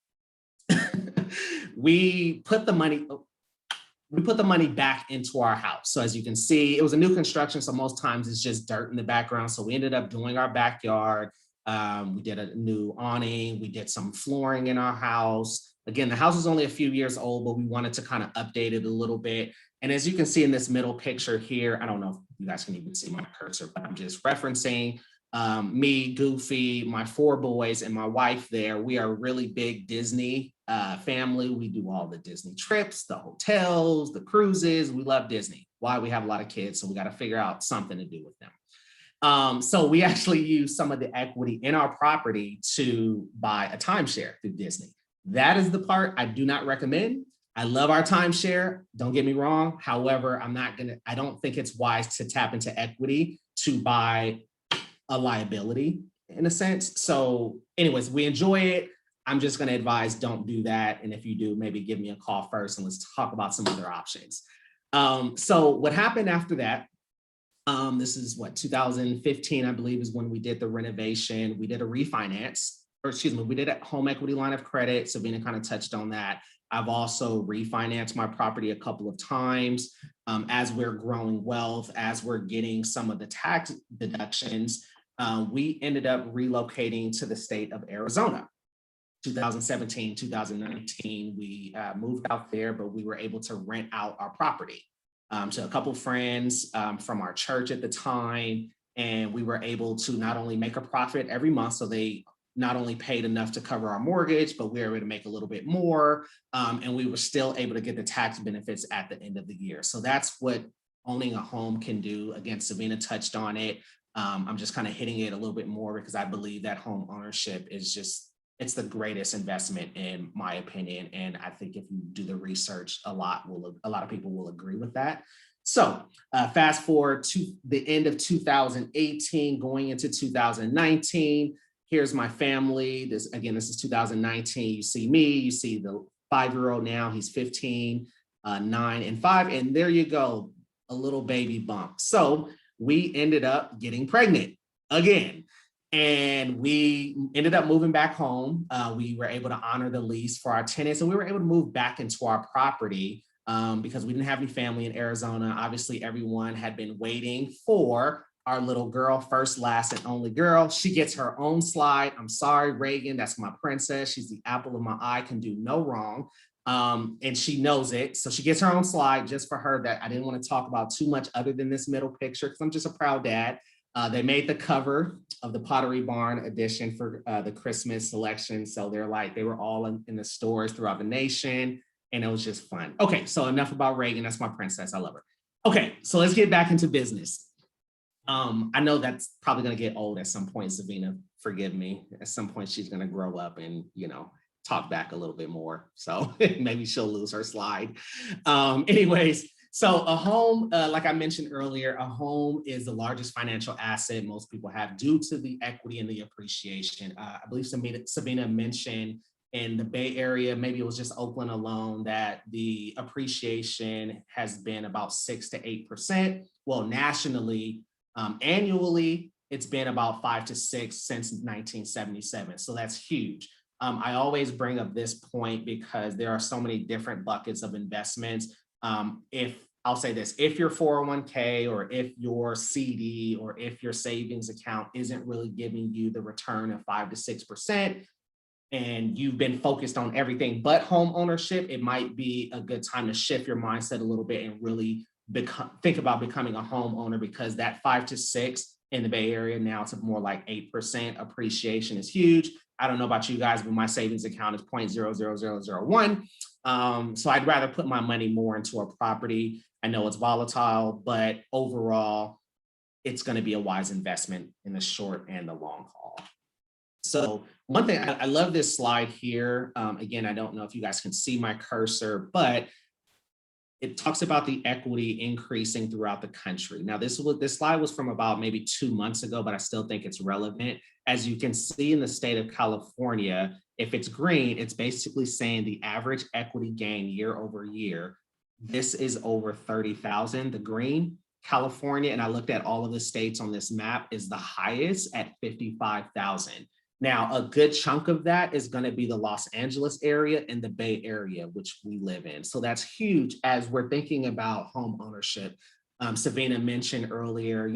We put the money back into our house. So as you can see, it was a new construction. So most times it's just dirt in the background. So we ended up doing our backyard. We did a new awning. We did some flooring in our house. Again, the house is only a few years old, but we wanted to kind of update it a little bit. And as you can see in this middle picture here, I don't know if you guys can even see my cursor, but I'm just referencing me, Goofy, my 4 boys, and my wife there. We are a really big Disney family. We do all the Disney trips, the hotels, the cruises. We love Disney. Why? We have a lot of kids, so we got to figure out something to do with them. So we actually use some of the equity in our property to buy a timeshare through Disney. That is the part I do not recommend. I love our timeshare. Don't get me wrong. However, I don't think it's wise to tap into equity to buy a liability in a sense. So anyways, we enjoy it. I'm just going to advise don't do that. And if you do, maybe give me a call first and let's talk about some other options. So what happened after that, this is 2015, I believe, is when we did the renovation. We did a refinance, we did a home equity line of credit. Sabina kind of touched on that. I've also refinanced my property a couple of times. As we're growing wealth, as we're getting some of the tax deductions, we ended up relocating to the state of Arizona. 2017, 2019, we moved out there, but we were able to rent out our property to a couple friends from our church at the time. And we were able to not only make a profit every month, so they not only paid enough to cover our mortgage, but we were able to make a little bit more. And we were still able to get the tax benefits at the end of the year. So that's what owning a home can do. Again, Sabina touched on it. I'm just kind of hitting it a little bit more because I believe that home ownership is it's the greatest investment in my opinion. And I think if you do the research, a lot of people will agree with that. So fast forward to the end of 2018, going into 2019, here's my family. This is 2019. You see me, you see the 5-year-old now, he's 15, 9 and 5. And there you go, a little baby bump. So we ended up getting pregnant again. And we ended up moving back home. We were able to honor the lease for our tenants, and we were able to move back into our property because we didn't have any family in Arizona. Obviously, everyone had been waiting for our little girl, first, last, and only girl. She gets her own slide. I'm sorry, Reagan, that's my princess. She's the apple of my eye, can do no wrong. And she knows it. So she gets her own slide just for her. That I didn't want to talk about too much other than this middle picture because I'm just a proud dad. They made the cover of the Pottery Barn edition for the Christmas selection. So they were all in the stores throughout the nation, and it was just fun. Okay, so enough about Reagan. That's my princess. I love her. Okay, so let's get back into business. I know that's probably going to get old at some point, Savina, forgive me. At some point, she's going to grow up and, talk back a little bit more. So maybe she'll lose her slide. Anyways, so a home, like I mentioned earlier, a home is the largest financial asset most people have due to the equity and the appreciation. I believe Savina mentioned in the Bay Area, maybe it was just Oakland alone, that the appreciation has been about 6 to 8%. Well, nationally, annually, it's been about 5 to 6 since 1977. So that's huge. I always bring up this point because there are so many different buckets of investments. If I'll say this, if your 401k or if your CD or if your savings account isn't really giving you the return of 5 to 6%, and you've been focused on everything but home ownership, it might be a good time to shift your mindset a little bit and really think about becoming a homeowner, because that 5 to 6 in the Bay Area now to more like 8% appreciation is huge. I don't know about you guys, but my savings account is 0.00001. So I'd rather put my money more into a property. I know it's volatile, but overall, it's going to be a wise investment in the short and the long haul. So one thing, I love this slide here. Again, I don't know if you guys can see my cursor, but it talks about the equity increasing throughout the country. Now, this slide was from about maybe 2 months ago, but I still think it's relevant. As you can see in the state of California, if it's green, it's basically saying the average equity gain year over year. This is over 30,000, the green. California, and I looked at all of the states on this map, is the highest at 55,000. Now, a good chunk of that is going to be the Los Angeles area and the Bay Area, which we live in. So that's huge as we're thinking about home ownership. Savina mentioned earlier,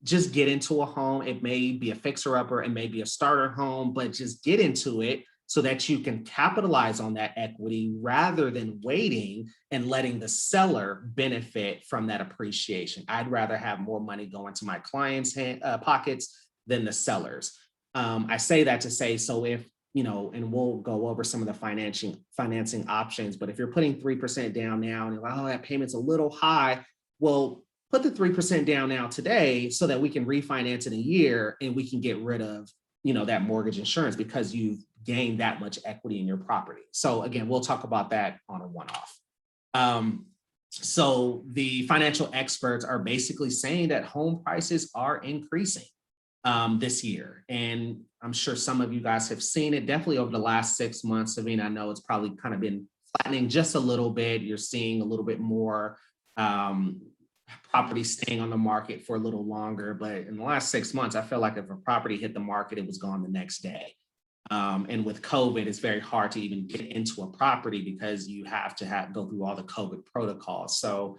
just get into a home. It may be a fixer-upper, it may be a starter home, but just get into it so that you can capitalize on that equity rather than waiting and letting the seller benefit from that appreciation. I'd rather have more money go into my clients' pockets than the sellers. I say that to say, so if, and we'll go over some of the financing options, but if you're putting 3% down now and you're like, oh, that payment's a little high, well, put the 3% down now today so that we can refinance in a year and we can get rid of, that mortgage insurance because you've gained that much equity in your property. So again, we'll talk about that on a one-off. So the financial experts are basically saying that home prices are increasing this year. And I'm sure some of you guys have seen it definitely over the last 6 months. Savina, I know it's probably kind of been flattening just a little bit. You're seeing a little bit more property staying on the market for a little longer. But in the last 6 months, I feel like if a property hit the market, it was gone the next day. And with COVID, it's very hard to even get into a property because you have to go through all the COVID protocols. So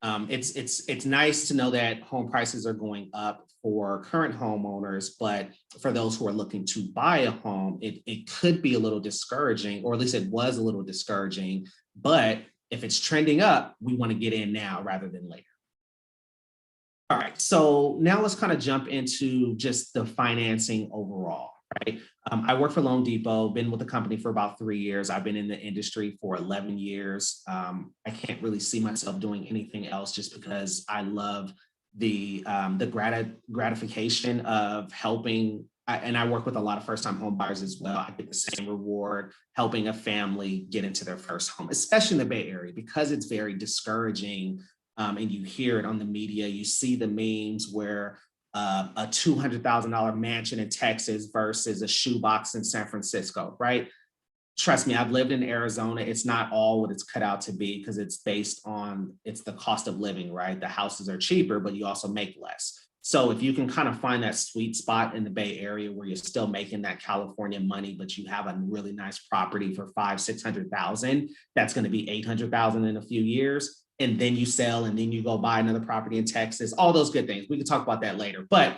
it's nice to know that home prices are going up for current homeowners, but for those who are looking to buy a home, it could be a little discouraging, or at least it was a little discouraging. But if it's trending up, we want to get in now rather than later. All right, so now let's kind of jump into just the financing overall, right? I work for Loan Depot, been with the company for about 3 years. I've been in the industry for 11 years. I can't really see myself doing anything else just because I love the gratification of helping, and I work with a lot of first-time home buyers as well. I get the same reward helping a family get into their first home, especially in the Bay Area, because it's very discouraging. And you hear it on the media, you see the memes where a $200,000 mansion in Texas versus a shoebox in San Francisco, right? Trust me, I've lived in Arizona. It's not all what it's cut out to be because it's based on, it's the cost of living, right? The houses are cheaper, but you also make less. So if you can kind of find that sweet spot in the Bay Area where you're still making that California money, but you have a really nice property for 500,000-600,000, that's going to be 800,000 in a few years. And then you sell and then you go buy another property in Texas, all those good things. We can talk about that later. But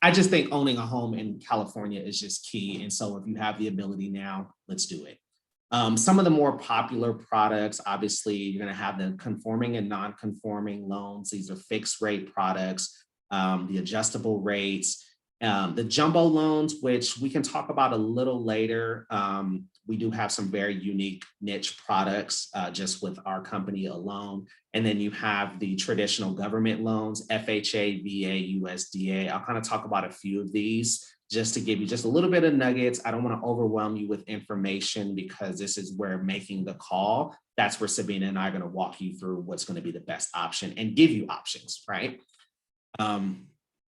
I just think owning a home in California is just key. And so if you have the ability now, let's do it. Some of the more popular products, obviously, you're going to have the conforming and non-conforming loans. These are fixed rate products, the adjustable rates, the jumbo loans, which we can talk about a little later. We do have some very unique niche products just with our company alone. And then you have the traditional government loans, FHA, VA, USDA. I'll kind of talk about a few of these just to give you just a little bit of nuggets. I don't want to overwhelm you with information because this is where making the call, that's where Sabina and I are going to walk you through what's going to be the best option and give you options, right?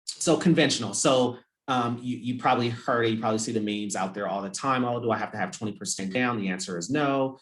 So conventional. So you probably heard it, you probably see the memes out there all the time. Oh, do I have to have 20% down? The answer is no.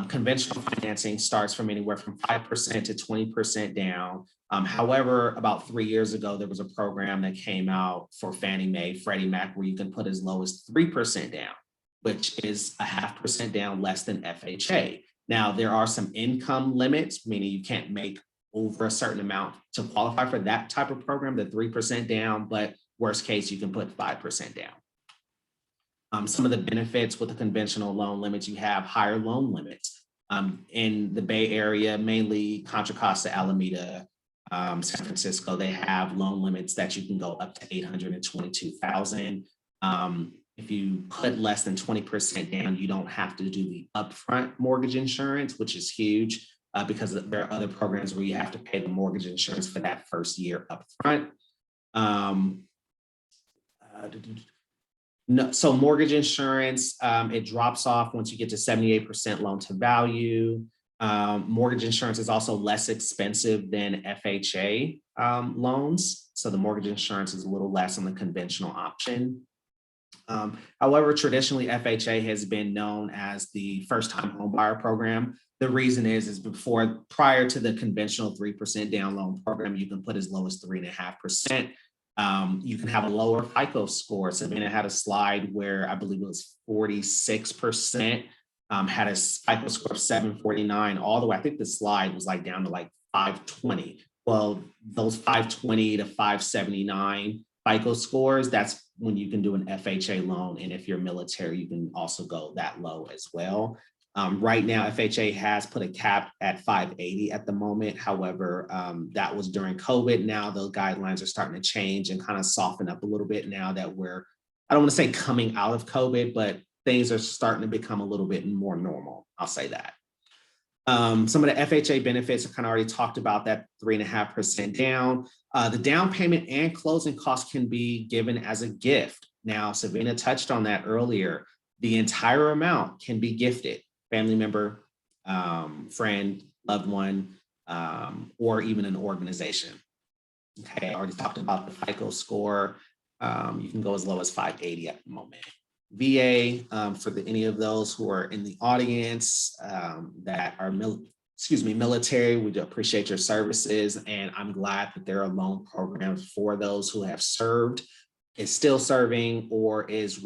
Conventional financing starts from anywhere from 5% to 20% down. However, about 3 years ago, there was a program that came out for Fannie Mae, Freddie Mac, where you can put as low as 3% down, which is 0.5% down less than FHA. Now, there are some income limits, meaning you can't make over a certain amount to qualify for that type of program, the 3% down, but worst case, you can put 5% down. Some of the benefits with the conventional loan limits, you have higher loan limits. In the Bay Area, mainly Contra Costa, Alameda, San Francisco, they have loan limits that you can go up to 822,000. If you put less than 20% down, you don't have to do the upfront mortgage insurance, which is huge because there are other programs where you have to pay the mortgage insurance for that first year upfront. No, so mortgage insurance, it drops off once you get to 78% loan to value. Mortgage insurance is also less expensive than FHA loans. So the mortgage insurance is a little less on the conventional option. However, traditionally FHA has been known as the first-time home buyer program. The reason is prior to the conventional 3% down loan program, you can put as low as 3.5%. You can have a lower FICO score. Savannah had a slide where I believe it was 46%, had a FICO score of 749 all the way. I think the slide was like down to like 520. Well, those 520 to 579 FICO scores, that's when you can do an FHA loan. And if you're military, you can also go that low as well. Right now, FHA has put a cap at 580 at the moment. However, that was during COVID. Now the guidelines are starting to change and kind of soften up a little bit now that I don't want to say coming out of COVID, but things are starting to become a little bit more normal. I'll say that. Some of the FHA benefits I kind of already talked about, that 3.5% down. The down payment and closing costs can be given as a gift. Now, Savannah touched on that earlier. The entire amount can be gifted. Family member, friend, loved one, or even an organization. Okay, I already talked about the FICO score. You can go as low as 580 at the moment. VA, for any of those who are in the audience that are military, we do appreciate your services, and I'm glad that there are loan programs for those who have served, is still serving, or is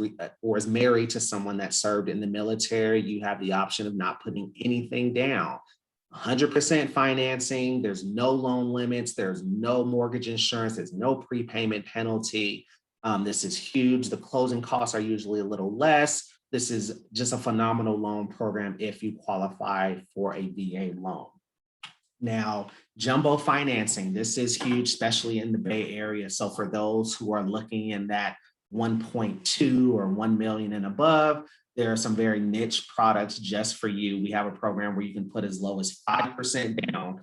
married to someone that served in the military. You have the option of not putting anything down. 100% financing, there's no loan limits, there's no mortgage insurance, there's no prepayment penalty. This is huge. The closing costs are usually a little less. This is just a phenomenal loan program if you qualify for a VA loan. Now, jumbo financing, this is huge, especially in the Bay Area. So for those who are looking in that 1.2 or 1 million and above, there are some very niche products just for you. We have a program where you can put as low as 5% down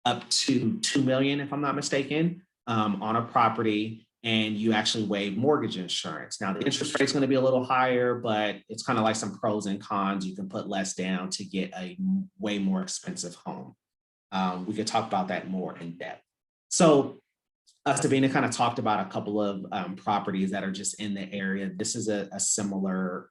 up to 2 million, if I'm not mistaken, on a property, and you actually waive mortgage insurance. Now, the interest rate is going to be a little higher, but it's kind of like some pros and cons. You can put less down to get a way more expensive home. We could talk about that more in depth. So Sabina kind of talked about a couple of properties that are just in the area. This is a similar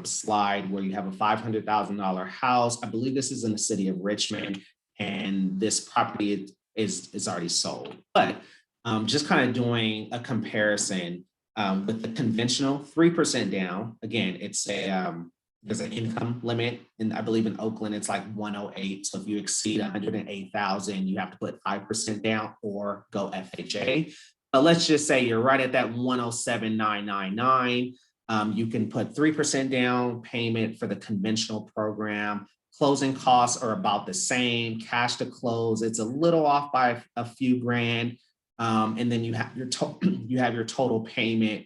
slide where you have a $500,000 house. I believe this is in the city of Richmond, and this property is already sold. But just kind of doing a comparison with the conventional 3% down. Again, it's there's an income limit, and I believe in Oakland it's like 108. So if you exceed 108,000, you have to put 5% down or go FHA. But let's just say you're right at that 107,999. You can put 3% down payment for the conventional program. Closing costs are about the same. Cash to close, it's a little off by a few grand. And then you have your total payment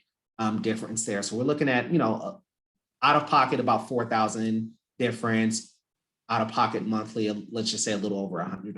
difference there. So we're looking at, out of pocket about 4,000 difference, out of pocket monthly, let's just say a little over $100.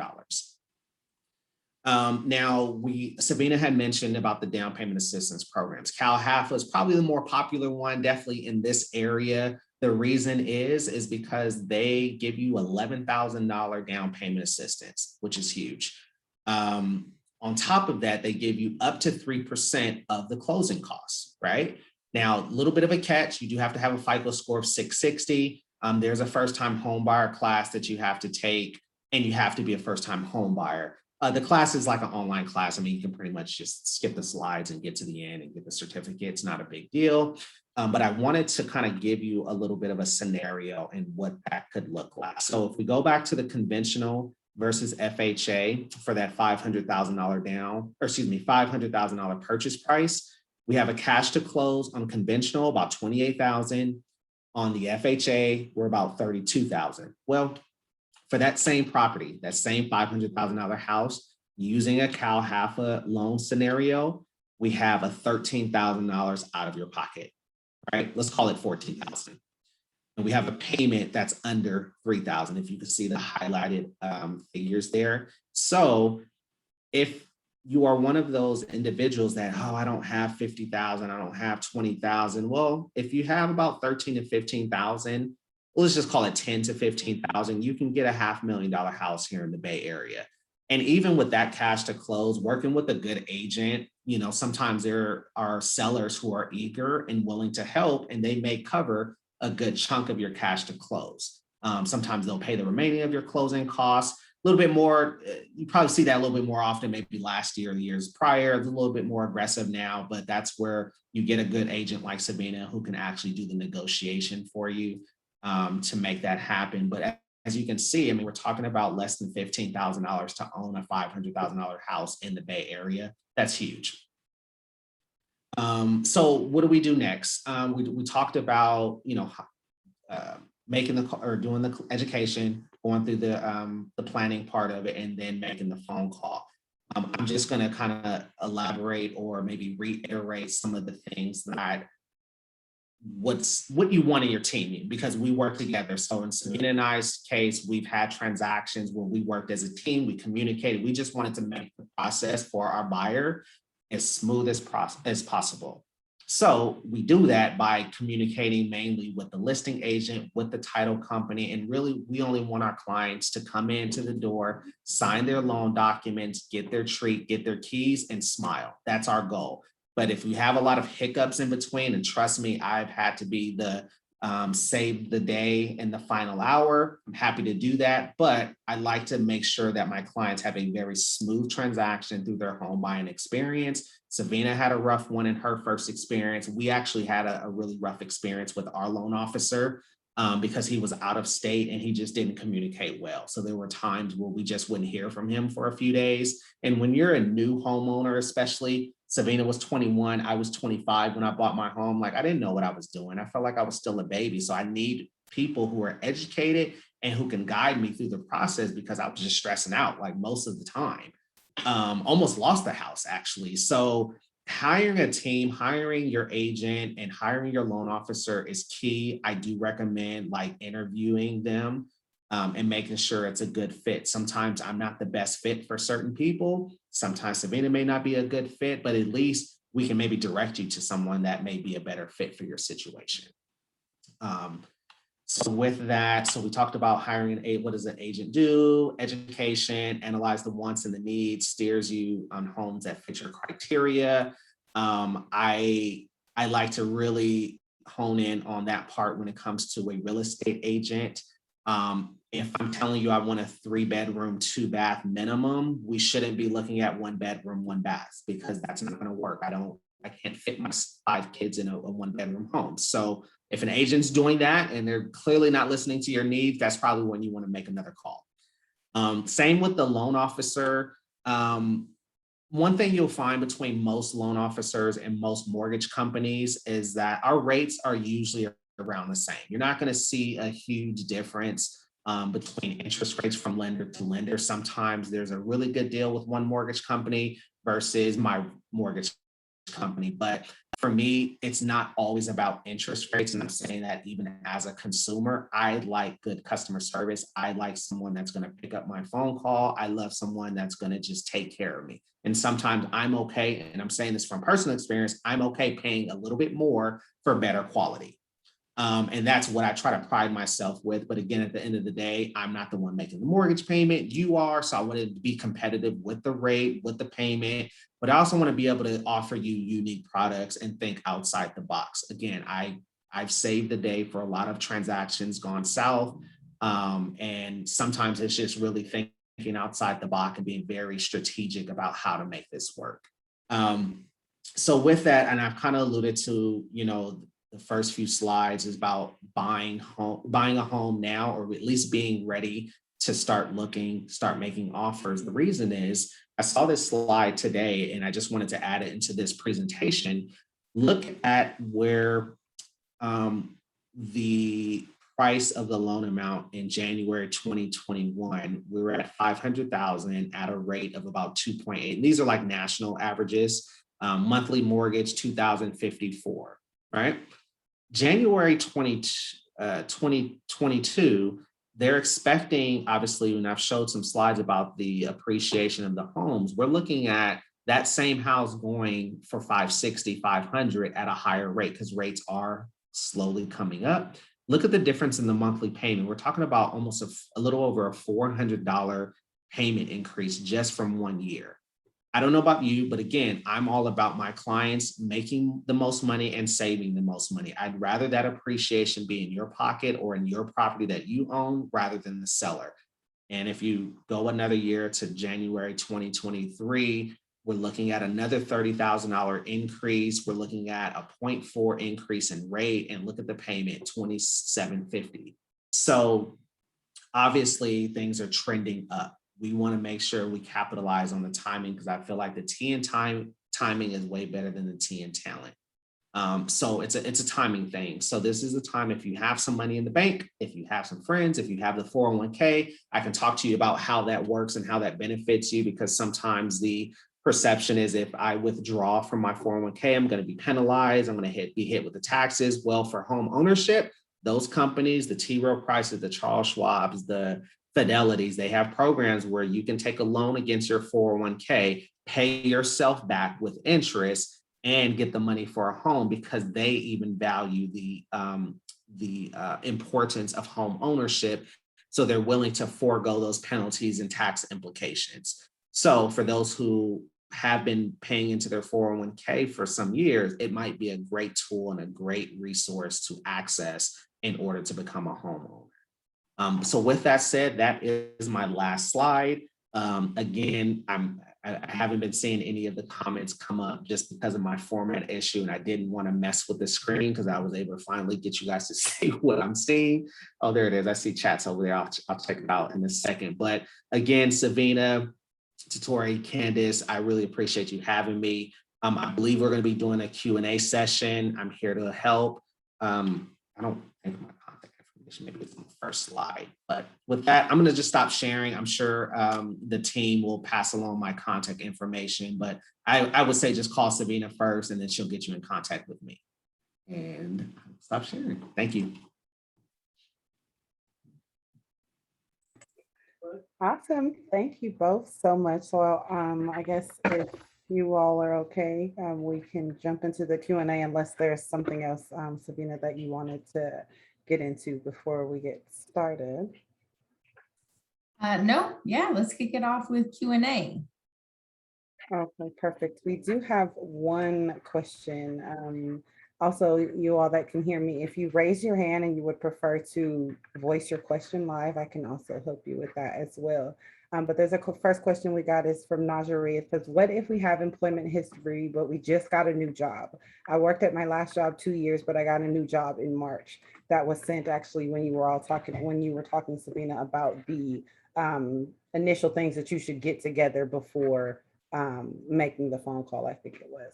Now, Sabina had mentioned about the down payment assistance programs. CalHFA is probably the more popular one, definitely in this area. The reason is because they give you $11,000 down payment assistance, which is huge. On top of that, they give you up to 3% of the closing costs, right? Now, a little bit of a catch, you do have to have a Fico score of 660. There's a first-time home buyer class that you have to take, and you have to be a first-time home buyer. The class is like an online class. I mean, you can pretty much just skip the slides and get to the end and get the certificate. It's not a big deal. But I wanted to kind of give you a little bit of a scenario and what that could look like. So if we go back to the conventional versus FHA for that $500,000 down, or excuse me, $500,000 purchase price, we have a cash to close on conventional about 28,000. On the FHA, we're about 32,000. Well, for that same property, that same $500,000 house, using a CalHFA loan scenario, we have a $13,000 out of your pocket, right? Let's call it 14,000. And we have a payment that's under 3,000, if you can see the highlighted figures there. So if you are one of those individuals that, I don't have 50,000, I don't have 20,000. Well, if you have about 13 to 15,000, let's just call it 10 to 15,000, you can get a $500,000 house here in the Bay Area. And even with that cash to close, working with a good agent, sometimes there are sellers who are eager and willing to help, and they may cover a good chunk of your cash to close. Sometimes they'll pay the remaining of your closing costs. A little bit more, you probably see that a little bit more often, maybe last year or the years prior. It's a little bit more aggressive now, but that's where you get a good agent like Sabina who can actually do the negotiation for you to make that happen. But as you can see, I mean, we're talking about less than $15,000 to own a $500,000 house in the Bay Area. That's huge. So what do we do next? We talked about, making doing the education, going through the planning part of it, and then making the phone call. I'm just going to kind of elaborate or maybe reiterate some of the things that what you want in your team, because we work together. So in Sabina and I's case, we've had transactions where we worked as a team, we communicated, we just wanted to make the process for our buyer as smooth as possible. So we do that by communicating mainly with the listing agent, with the title company, and really we only want our clients to come into the door, sign their loan documents, get their treat, get their keys, and smile. That's our goal. But if we have a lot of hiccups in between, and trust me, I've had to be the save the day in the final hour, I'm happy to do that. But I like to make sure that my clients have a very smooth transaction through their home buying experience. Sabina had a rough one in her first experience. We actually had a really rough experience with our loan officer because he was out of state and he just didn't communicate well. So there were times where we just wouldn't hear from him for a few days. And when you're a new homeowner, especially, Sabina was 21, I was 25 when I bought my home. Like, I didn't know what I was doing. I felt like I was still a baby. So I need people who are educated and who can guide me through the process, because I was just stressing out like most of the time. Almost lost the house actually. So hiring a team, hiring your agent, and hiring your loan officer is key. I do recommend like interviewing them and making sure it's a good fit. Sometimes I'm not the best fit for certain people. Sometimes Sabina may not be a good fit, but at least we can maybe direct you to someone that may be a better fit for your situation. So with that, so we talked about hiring what does an agent do? Education, analyze the wants and the needs, steers you on homes that fit your criteria. I like to really hone in on that part when it comes to a real estate agent. If I'm telling you I want a 3-bedroom, 2-bath minimum, we shouldn't be looking at 1-bedroom, 1-bath, because that's not going to work. I can't fit my 5 kids in a 1-bedroom home. So if an agent's doing that and they're clearly not listening to your needs, that's probably when you want to make another call. Same with the loan officer. One thing you'll find between most loan officers and most mortgage companies is that our rates are usually around the same. You're not going to see a huge difference between interest rates from lender to lender. Sometimes there's a really good deal with one mortgage company versus my mortgage company. But for me, it's not always about interest rates. And I'm saying that even as a consumer, I like good customer service. I like someone that's going to pick up my phone call. I love someone that's going to just take care of me. And sometimes I'm okay, and I'm saying this from personal experience, I'm okay paying a little bit more for better quality. And that's what I try to pride myself with. But again, at the end of the day, I'm not the one making the mortgage payment. You are. So I wanted to be competitive with the rate, with the payment, but I also want to be able to offer you unique products and think outside the box. Again, I've saved the day for a lot of transactions gone south. And sometimes it's just really thinking outside the box and being very strategic about how to make this work. So with that, and I've kind of alluded to, the first few slides is about buying a home now, or at least being ready to start making offers. The reason is I saw this slide today and I just wanted to add it into this presentation. Look at where the price of the loan amount in January 2021, we were at 500,000 at a rate of about 2.8. And these are like national averages. Monthly mortgage 2,054, right? January 2022, they're expecting, obviously, and I've showed some slides about the appreciation of the homes, we're looking at that same house going for 560, 500 at a higher rate because rates are slowly coming up. Look at the difference in the monthly payment. We're talking about almost a little over a $400 payment increase just from 1 year. I don't know about you, but again, I'm all about my clients making the most money and saving the most money. I'd rather that appreciation be in your pocket or in your property that you own rather than the seller. And if you go another year to January 2023, we're looking at another $30,000 increase. We're looking at a 0.4 increase in rate, and look at the payment, $2,750. So obviously things are trending up. We want to make sure we capitalize on the timing because I feel like the T in timing is way better than the T in talent. So it's a timing thing. So this is the time, if you have some money in the bank, if you have some friends, if you have the 401k, I can talk to you about how that works and how that benefits you, because sometimes the perception is if I withdraw from my 401k, I'm going to be penalized. I'm going to be hit with the taxes. Well, for home ownership, those companies, the T. Rowe Prices, the Charles Schwabs, the Fidelities, they have programs where you can take a loan against your 401k, pay yourself back with interest, and get the money for a home because they even value the importance of home ownership. So they're willing to forego those penalties and tax implications. So for those who have been paying into their 401k for some years, it might be a great tool and a great resource to access in order to become a homeowner. So with that said, that is my last slide. Again, I haven't been seeing any of the comments come up just because of my format issue, and I didn't want to mess with the screen because I was able to finally get you guys to see what I'm seeing. Oh, there it is. I see chats over there. I'll check it out in a second. But again, Savina, Tatori, Candace, I really appreciate you having me. I believe we're going to be doing a Q&A session. I'm here to help. I don't think my contact information, maybe it's on the first slide, but with that, I'm going to just stop sharing. I'm sure the team will pass along my contact information, but I would say just call Savina first and then she'll get you in contact with me. And stop sharing. Thank you. Awesome. Thank you both so much. So I guess if you all are okay, we can jump into the Q&A unless there's something else, Sabina, that you wanted to get into before we get started. No, yeah, let's kick it off with Q&A. Okay, perfect. We do have one question Also, you all that can hear me, if you raise your hand and you would prefer to voice your question live, I can also help you with that as well. But there's a first question we got is from Najari. It says, what if we have employment history, but we just got a new job? I worked at my last job 2 years, but I got a new job in March. That was sent actually when you were talking, Sabina, about the initial things that you should get together before making the phone call, I think it was.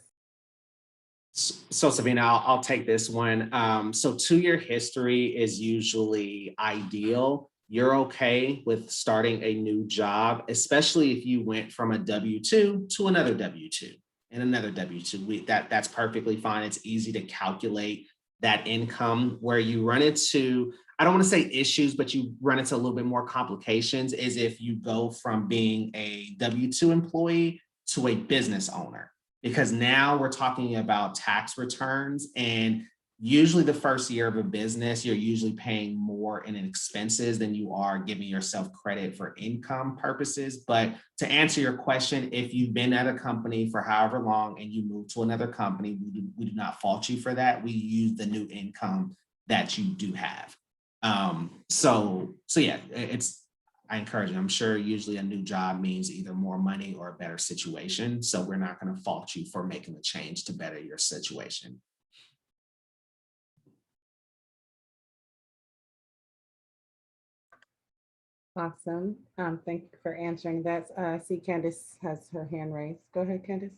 So Sabina, I'll take this one. So 2-year history is usually ideal. You're okay with starting a new job, especially if you went from a W-2 to another W-2 and another W-2. That's perfectly fine. It's easy to calculate that income. Where you run into, I don't want to say issues, but you run into a little bit more complications is if you go from being a W-2 employee to a business owner. Because now we're talking about tax returns, and usually the first year of a business, you're usually paying more in expenses than you are giving yourself credit for income purposes. But to answer your question, if you've been at a company for however long and you move to another company, we do not fault you for that. We use the new income that you do have. So yeah, I encourage you. I'm sure usually a new job means either more money or a better situation. So we're not going to fault you for making the change to better your situation. Awesome. Thank you for answering that. I see Candace has her hand raised. Go ahead, Candace.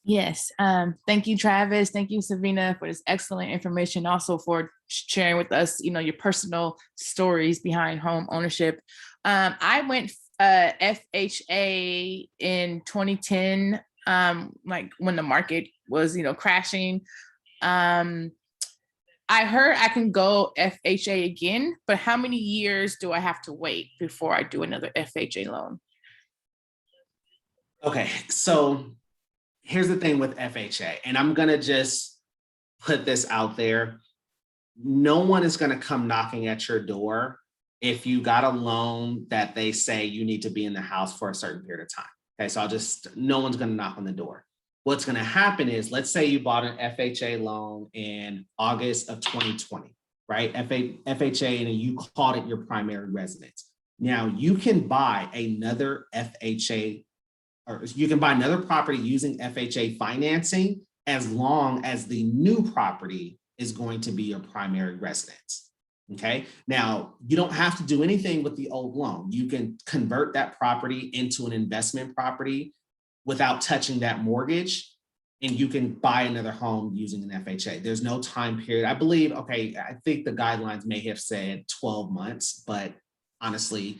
Yes. Thank you, Travis. Thank you, Savina, for this excellent information. Also for sharing with us, your personal stories behind home ownership. I went FHA in 2010, like when the market was, crashing. I heard I can go FHA again, but how many years do I have to wait before I do another FHA loan? Okay, so here's the thing with FHA, and I'm gonna just put this out there. No one is gonna come knocking at your door if you got a loan that they say you need to be in the house for a certain period of time. Okay, so no one's gonna knock on the door. What's gonna happen is, let's say you bought an FHA loan in August of 2020, right? FHA, and you called it your primary residence. Now you can buy another FHA, or you can buy another property using FHA financing as long as the new property is going to be your primary residence. Okay, now you don't have to do anything with the old loan. You can convert that property into an investment property without touching that mortgage, and you can buy another home using an FHA. There's no time period. I believe, okay, I think the guidelines may have said 12 months, but honestly,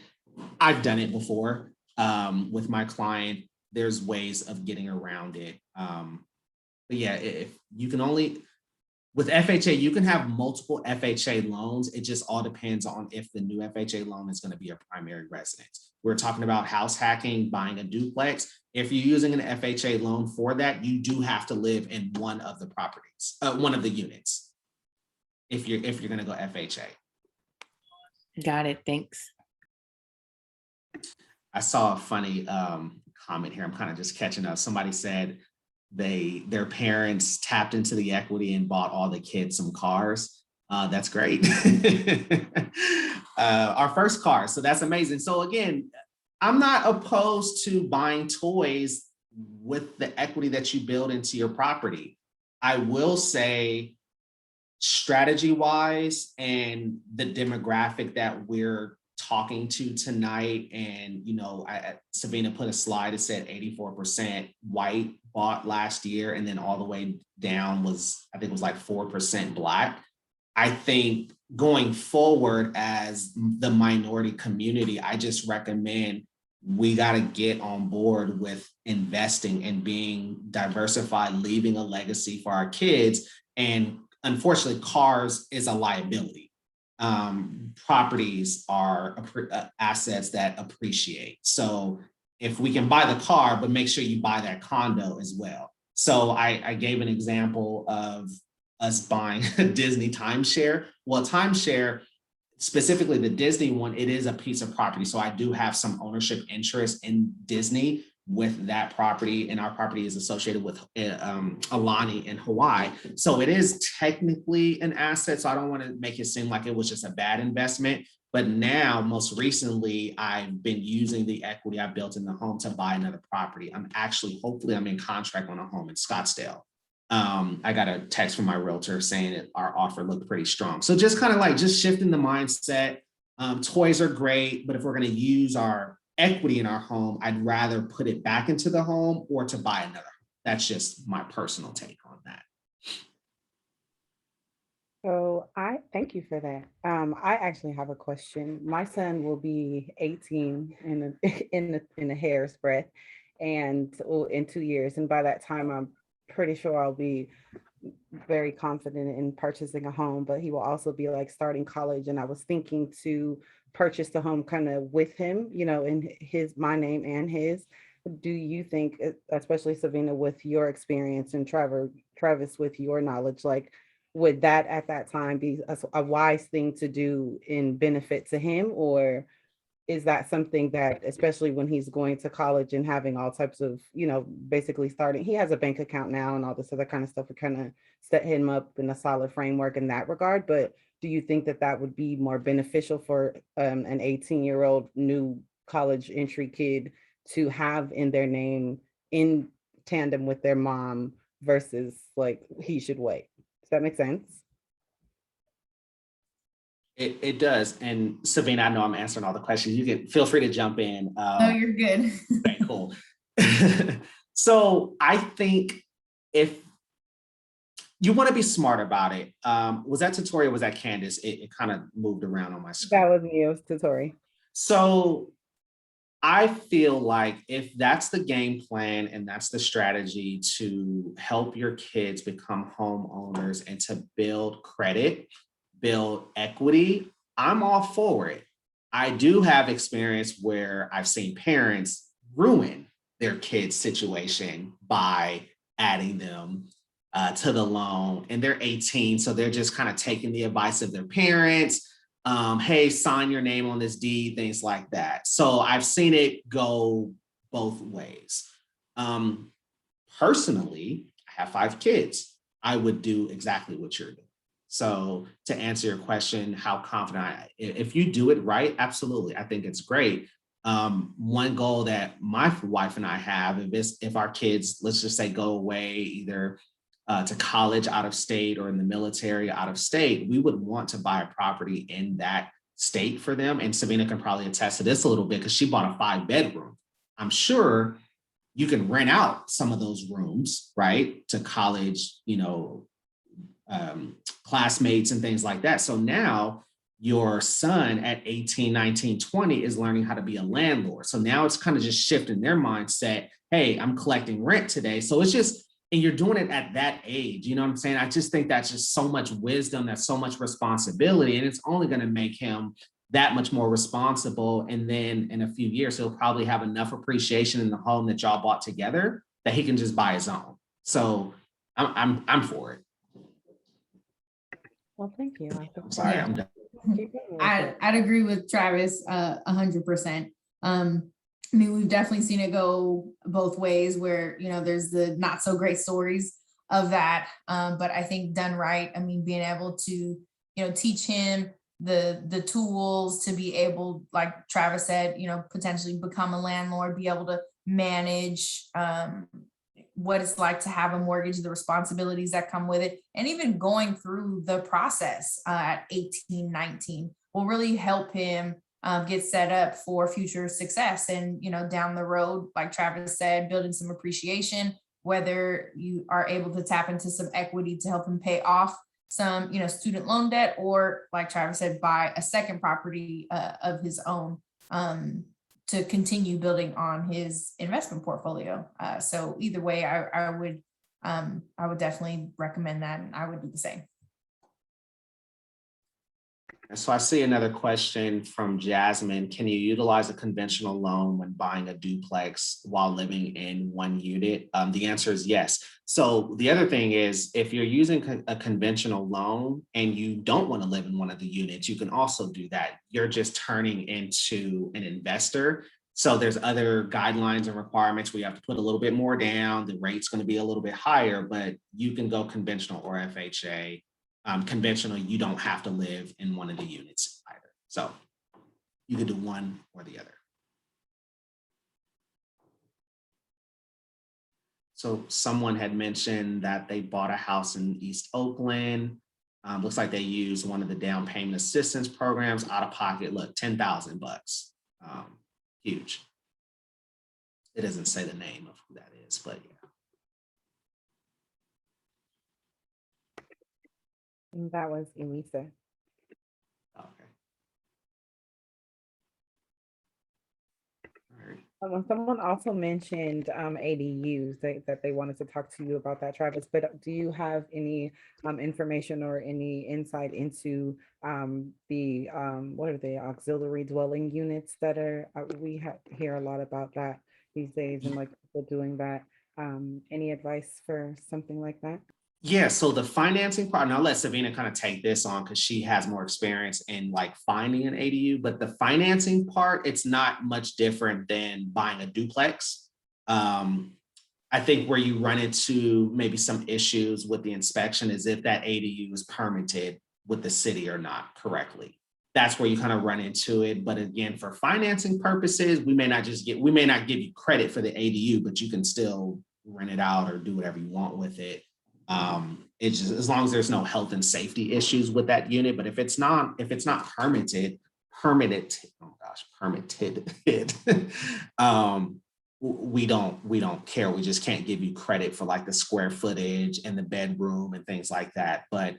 I've done it before with my client. There's ways of getting around it. But yeah, if you can only, with FHA, you can have multiple FHA loans. It just all depends on if the new FHA loan is going to be a primary residence. We're talking about house hacking, buying a duplex. If you're using an FHA loan for that, you do have to live in one of the properties, one of the units, if you're going to go FHA. Got it. Thanks. I saw a funny comment here. I'm kind of just catching up. Somebody said their parents tapped into the equity and bought all the kids some cars. That's great. Our first car. So that's amazing. So again, I'm not opposed to buying toys with the equity that you build into your property. I will say, strategy wise, and the demographic that we're talking to tonight, and Savina put a slide that said 84% white bought last year, and then all the way down was, I think it was like 4% Black. I think going forward as the minority community, I just recommend we got to get on board with investing and being diversified, leaving a legacy for our kids. And unfortunately, cars is a liability. Properties are assets that appreciate. So if we can buy the car, but make sure you buy that condo as well. So I gave an example of us buying a Disney timeshare. Well, timeshare, specifically the Disney one, it is a piece of property. So I do have some ownership interest in Disney, with that property, and our property is associated with Alani in Hawaii. So it is technically an asset. So I don't want to make it seem like it was just a bad investment. But now, most recently, I've been using the equity I built in the home to buy another property. Hopefully I'm in contract on a home in Scottsdale. I got a text from my realtor saying that our offer looked pretty strong. So just kind of like just shifting the mindset. Toys are great, but if we're going to use our equity in our home, I'd rather put it back into the home or to buy another home. That's just my personal take on that. So I thank you for that. I actually have a question. My son will be 18 in a hair's breadth, and in 2 years. And by that time, I'm pretty sure I'll be very confident in purchasing a home. But he will also be like starting college, and I was thinking to purchase the home kind of with him, in my name and his. Do you think, especially Savina, with your experience, and Travis, with your knowledge, like, would that at that time be a wise thing to do in benefit to him? Or is that something that, especially when he's going to college and having all types of, basically starting, he has a bank account now and all this other kind of stuff, would kind of set him up in a solid framework in that regard. But do you think that that would be more beneficial for an 18-year-old new college entry kid to have in their name in tandem with their mom versus like he should wait? Does that make sense? It does. And Savina, I know I'm answering all the questions. You can feel free to jump in. No, you're good. Okay, cool. So I think if you want to be smart about it, was that Tatori or was that Candace? It kind of moved around on my screen. That was me, it was Tatori. So I feel like if that's the game plan and that's the strategy to help your kids become homeowners and to build credit, build equity, I'm all for it. I do have experience where I've seen parents ruin their kids' situation by adding them to the loan, and they're 18. So they're just kind of taking the advice of their parents. Hey, sign your name on this deed, things like that. So I've seen it go both ways. Personally, I have 5 kids. I would do exactly what you're doing. So to answer your question, how confident if you do it right, absolutely. I think it's great. One goal that my wife and I have, if our kids, let's just say, go away either to college out of state or in the military out of state, we would want to buy a property in that state for them. And Savina can probably attest to this a little bit because she bought a 5-bedroom. I'm sure you can rent out some of those rooms, right, to college, classmates and things like that. So now your son at 18, 19, 20 is learning how to be a landlord. So now it's kind of just shifting their mindset. Hey, I'm collecting rent today. So it's just, and you're doing it at that age, you know what I'm saying? I just think that's just so much wisdom, that's so much responsibility, and it's only going to make him that much more responsible. And then in a few years, he'll probably have enough appreciation in the home that y'all bought together that he can just buy his own. So I'm for it. Well, thank you. I'm sorry, I'm done. I'd agree with Travis 100%. I mean, we've definitely seen it go both ways where, there's the not so great stories of that. But I think done right, I mean, being able to, teach him the tools to be able, like Travis said, potentially become a landlord, be able to manage what it's like to have a mortgage, the responsibilities that come with it, and even going through the process at 18, 19 will really help him get set up for future success. And, down the road, like Travis said, building some appreciation, whether you are able to tap into some equity to help him pay off some, student loan debt, or like Travis said, buy a second property of his own to continue building on his investment portfolio. So either way, I would definitely recommend that, and I would do the same. So I see another question from Jasmine. Can you utilize a conventional loan when buying a duplex while living in one unit? The answer is yes. So the other thing is, if you're using a conventional loan and you don't want to live in one of the units, you can also do that. You're just turning into an investor. So there's other guidelines and requirements. We have to put a little bit more down. The rate's going to be a little bit higher, but you can go conventional or FHA. Conventional, you don't have to live in one of the units either. So you can do one or the other. So someone had mentioned that they bought a house in East Oakland. Looks like they used one of the down payment assistance programs. Out of pocket, look, $10,000. Huge. It doesn't say the name of who that is, but yeah. And that was Elisa. Okay. All right. Someone also mentioned ADUs that they wanted to talk to you about that, Travis, but do you have any information or any insight into the what are they, auxiliary dwelling units that are, we hear a lot about that these days, and like people doing that. Any advice for something like that? Yeah, so the financing part, and I'll let Savina kind of take this on because she has more experience in like finding an ADU, but the financing part, it's not much different than buying a duplex. I think where you run into maybe some issues with the inspection is if that ADU is permitted with the city or not correctly. That's where you kind of run into it. But again, for financing purposes, we may not give you credit for the ADU, but you can still rent it out or do whatever you want with it. It's just as long as there's no health and safety issues with that unit. But if it's not permitted, we don't care. We just can't give you credit for like the square footage and the bedroom and things like that. But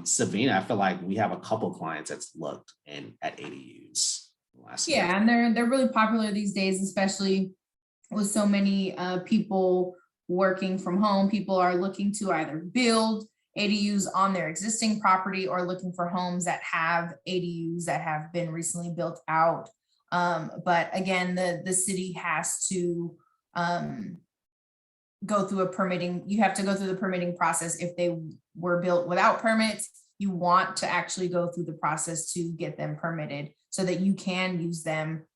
Savina, I feel like we have a couple clients that's looked at ADUs. Yeah, and they're really popular these days, especially with so many people working from home. People are looking to either build ADUs on their existing property or looking for homes that have ADUs that have been recently built out. But again, the city has to go through a permitting. You have to go through the permitting process. If they were built without permits, you want to actually go through the process to get them permitted so that you can use them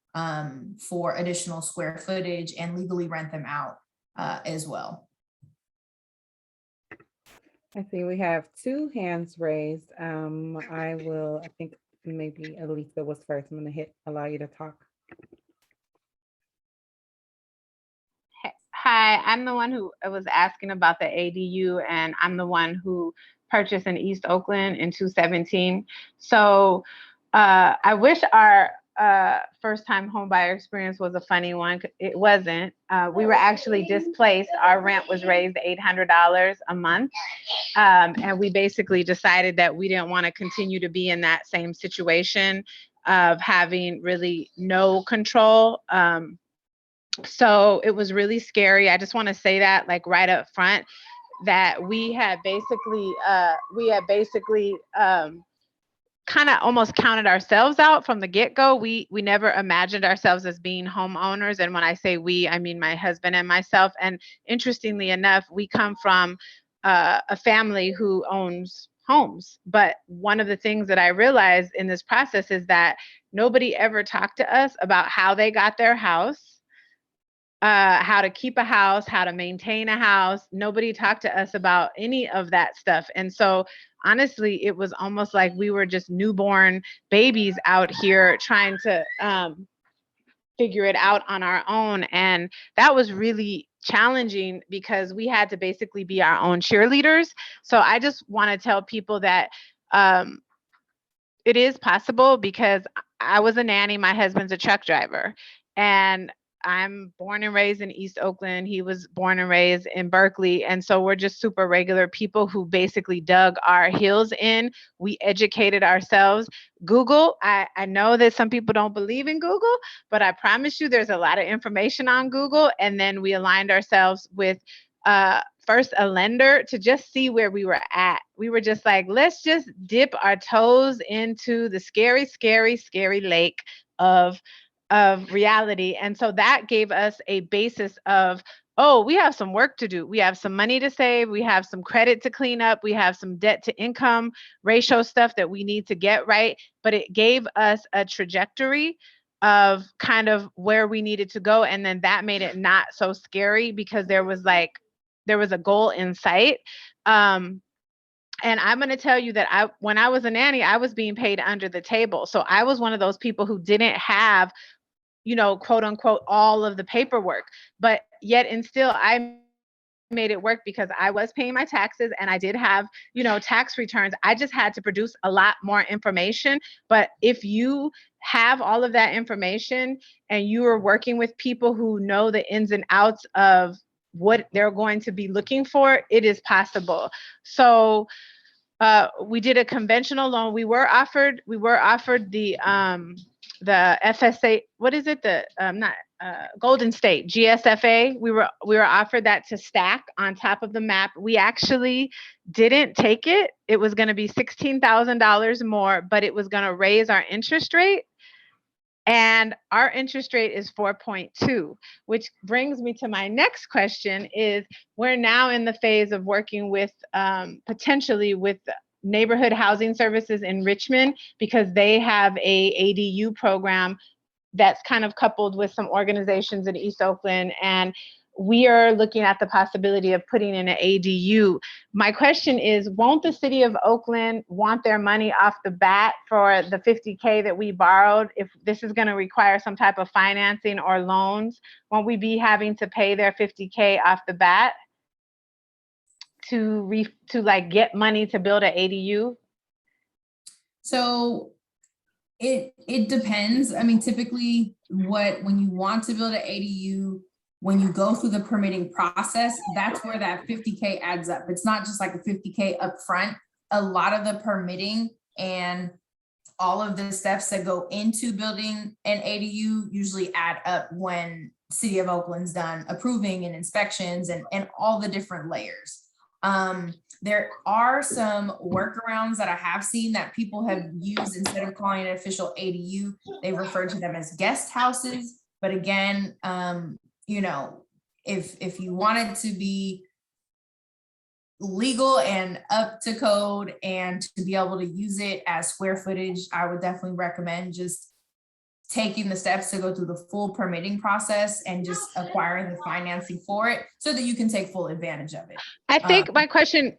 for additional square footage and legally rent them out as well. I see we have two hands raised. I think maybe Elisa was first. I'm going to allow you to talk. Hi, I'm the one who was asking about the ADU, and I'm the one who purchased in East Oakland in 2017. So I wish our first-time home buyer experience was a funny one. It wasn't. We were actually displaced. Our rent was raised $800 a month. And we basically decided that we didn't want to continue to be in that same situation of having really no control. So it was really scary. I just want to say that like right up front, that we had basically kind of almost counted ourselves out from the get-go. We never imagined ourselves as being homeowners. And when I say we, I mean my husband and myself. And interestingly enough, we come from a family who owns homes. But one of the things that I realized in this process is that nobody ever talked to us about how they got their house, how to keep a house, how to maintain a house. Nobody talked to us about any of that stuff. And so honestly, it was almost like we were just newborn babies out here trying to figure it out on our own. And that was really challenging because we had to basically be our own cheerleaders. So I just want to tell people that it is possible, because I was a nanny, my husband's a truck driver, and I'm born and raised in East Oakland. He was born and raised in Berkeley. And so we're just super regular people who basically dug our heels in. We educated ourselves. Google, I know that some people don't believe in Google, but I promise you there's a lot of information on Google. And then we aligned ourselves with first a lender to just see where we were at. We were just like, let's just dip our toes into the scary, scary, scary lake of reality. And so that gave us a basis of, oh, we have some work to do. We have some money to save. We have some credit to clean up. We have some debt to income ratio stuff that we need to get right. But it gave us a trajectory of kind of where we needed to go. And then that made it not so scary because there was a goal in sight. And I'm going to tell you that when I was a nanny, I was being paid under the table. So I was one of those people who didn't have, quote unquote, all of the paperwork, but yet and still I made it work because I was paying my taxes and I did have, tax returns. I just had to produce a lot more information. But if you have all of that information and you are working with people who know the ins and outs of what they're going to be looking for, it is possible. So we did a conventional loan. We were offered the FSA, what is it? Golden State, GSFA. We were offered that to stack on top of the MAP. We actually didn't take it. It was going to be $16,000 more, but it was going to raise our interest rate. And our interest rate is 4.2, which brings me to my next question is we're now in the phase of working with potentially with neighborhood housing services in Richmond because they have a ADU program that's kind of coupled with some organizations in East Oakland. And we are looking at the possibility of putting in an ADU. My question is, won't the city of Oakland want their money off the bat for the $50K that we borrowed? If this is going to require some type of financing or loans, won't we be having to pay their $50K off the bat to get money to build an ADU? So it depends. I mean, typically when you want to build an ADU, when you go through the permitting process, that's where that 50K adds up. It's not just like a 50K up front. A lot of the permitting and all of the steps that go into building an ADU usually add up when City of Oakland's done approving and inspections and all the different layers. There are some workarounds that I have seen that people have used. Instead of calling it an official ADU, they refer to them as guest houses. But again, if you want it to be legal and up to code and to be able to use it as square footage, I would definitely recommend just taking the steps to go through the full permitting process and just acquiring the financing for it so that you can take full advantage of it. I think my question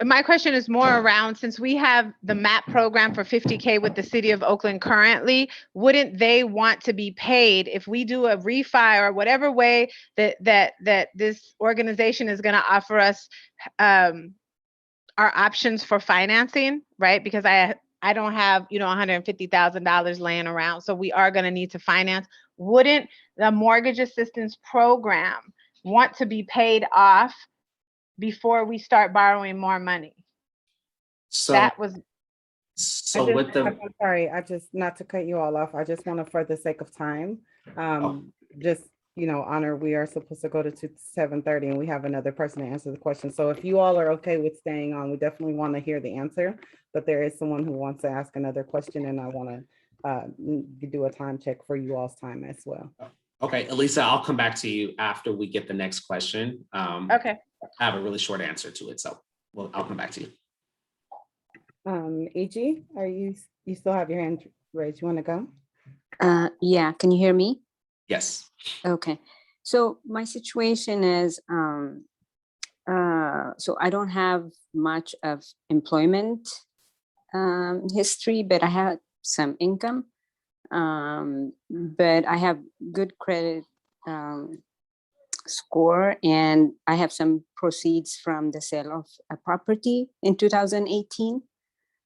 is more around, since we have the MAP program for 50K with the city of Oakland currently, wouldn't they want to be paid if we do a refi or whatever way that this organization is going to offer us our options for financing, right? Because I don't have, $150,000 laying around. So we are going to need to finance. Wouldn't the mortgage assistance program want to be paid off before we start borrowing more money? I'm sorry, not to cut you all off. I just want to, for the sake of time, honor, we are supposed to go to 7:30 and we have another person to answer the question. So if you all are okay with staying on, we definitely want to hear the answer, but there is someone who wants to ask another question and I want to do a time check for you all's time as well. Okay, Elisa, I'll come back to you after we get the next question. Okay. I have a really short answer to it, so I'll come back to you. EG, you still have your hand raised? You want to go? Yeah, can you hear me? Yes. Okay, so my situation is, so I don't have much of employment history, but I have some income, but I have good credit score, and I have some proceeds from the sale of a property in 2018.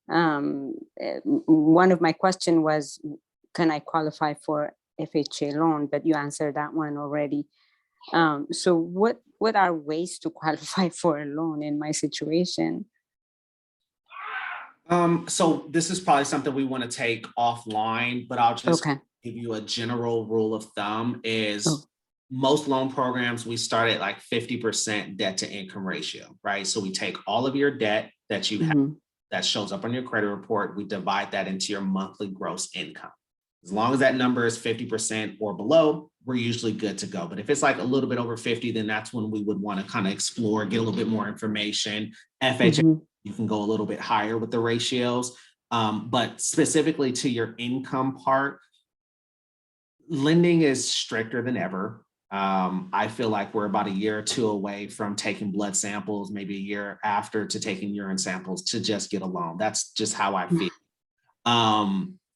One of my question was, can I qualify for FHA loan? But you answered that one already. So what are ways to qualify for a loan in my situation? So this is probably something we want to take offline, but I'll just give you a general rule of thumb is most loan programs, we start at like 50% debt to income ratio, right? So we take all of your debt that you have that shows up on your credit report, we divide that into your monthly gross income. As long as that number is 50% or below, we're usually good to go. But if it's like a little bit over 50, then that's when we would want to kind of explore, get a little bit more information. FHA, you can go a little bit higher with the ratios. But specifically to your income part, lending is stricter than ever. I feel like we're about a year or two away from taking blood samples, maybe a year after, to taking urine samples to just get a loan. That's just how I feel.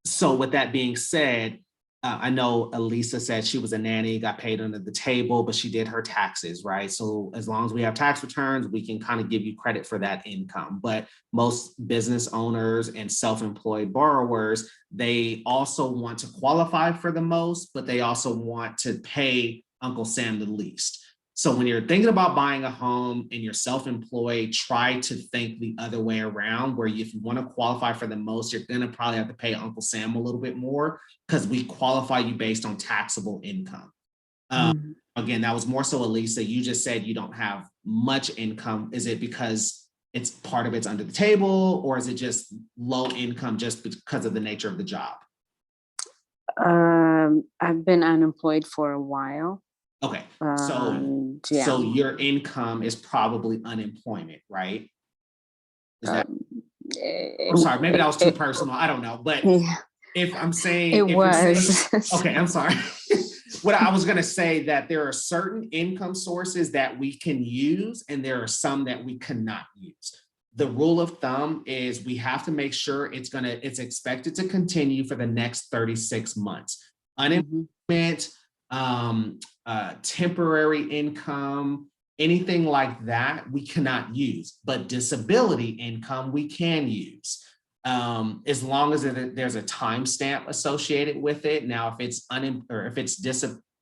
So with that being said, I know Elisa said she was a nanny, got paid under the table, but she did her taxes, right? So as long as we have tax returns, we can kind of give you credit for that income. But most business owners and self-employed borrowers, they also want to qualify for the most, but they also want to pay Uncle Sam the least. So when you're thinking about buying a home and you're self-employed, try to think the other way around, where if you want to qualify for the most, you're going to probably have to pay Uncle Sam a little bit more, because we qualify you based on taxable income. Again, that was more so Elisa. You just said you don't have much income. Is it because it's part of it's under the table, or is it just low income just because of the nature of the job? I've been unemployed for a while. Okay, so Yeah. so your income is probably unemployment, right? Is that? I'm sorry, maybe that was too personal. I don't know, but Yeah, if I'm saying it if you're was. saying, okay, I'm sorry. What I was going to say, that there are certain income sources that we can use, and there are some that we cannot use. The rule of thumb is we have to make sure it's expected to continue for the next 36 months. Unemployment, temporary income, anything like that, we cannot use, but disability income we can use. As long as there's a timestamp associated with it. Now, if it's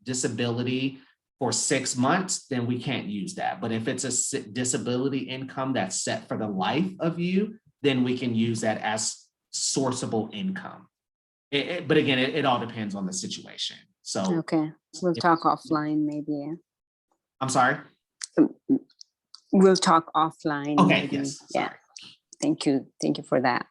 disability for 6 months, then we can't use that. But if it's a disability income that's set for the life of you, then we can use that as sourceable income. But again, it all depends on the situation. So Okay, we'll talk offline maybe. Yeah. I'm sorry. We'll talk offline. Okay. Maybe. Yes. Yeah. Thank you for that.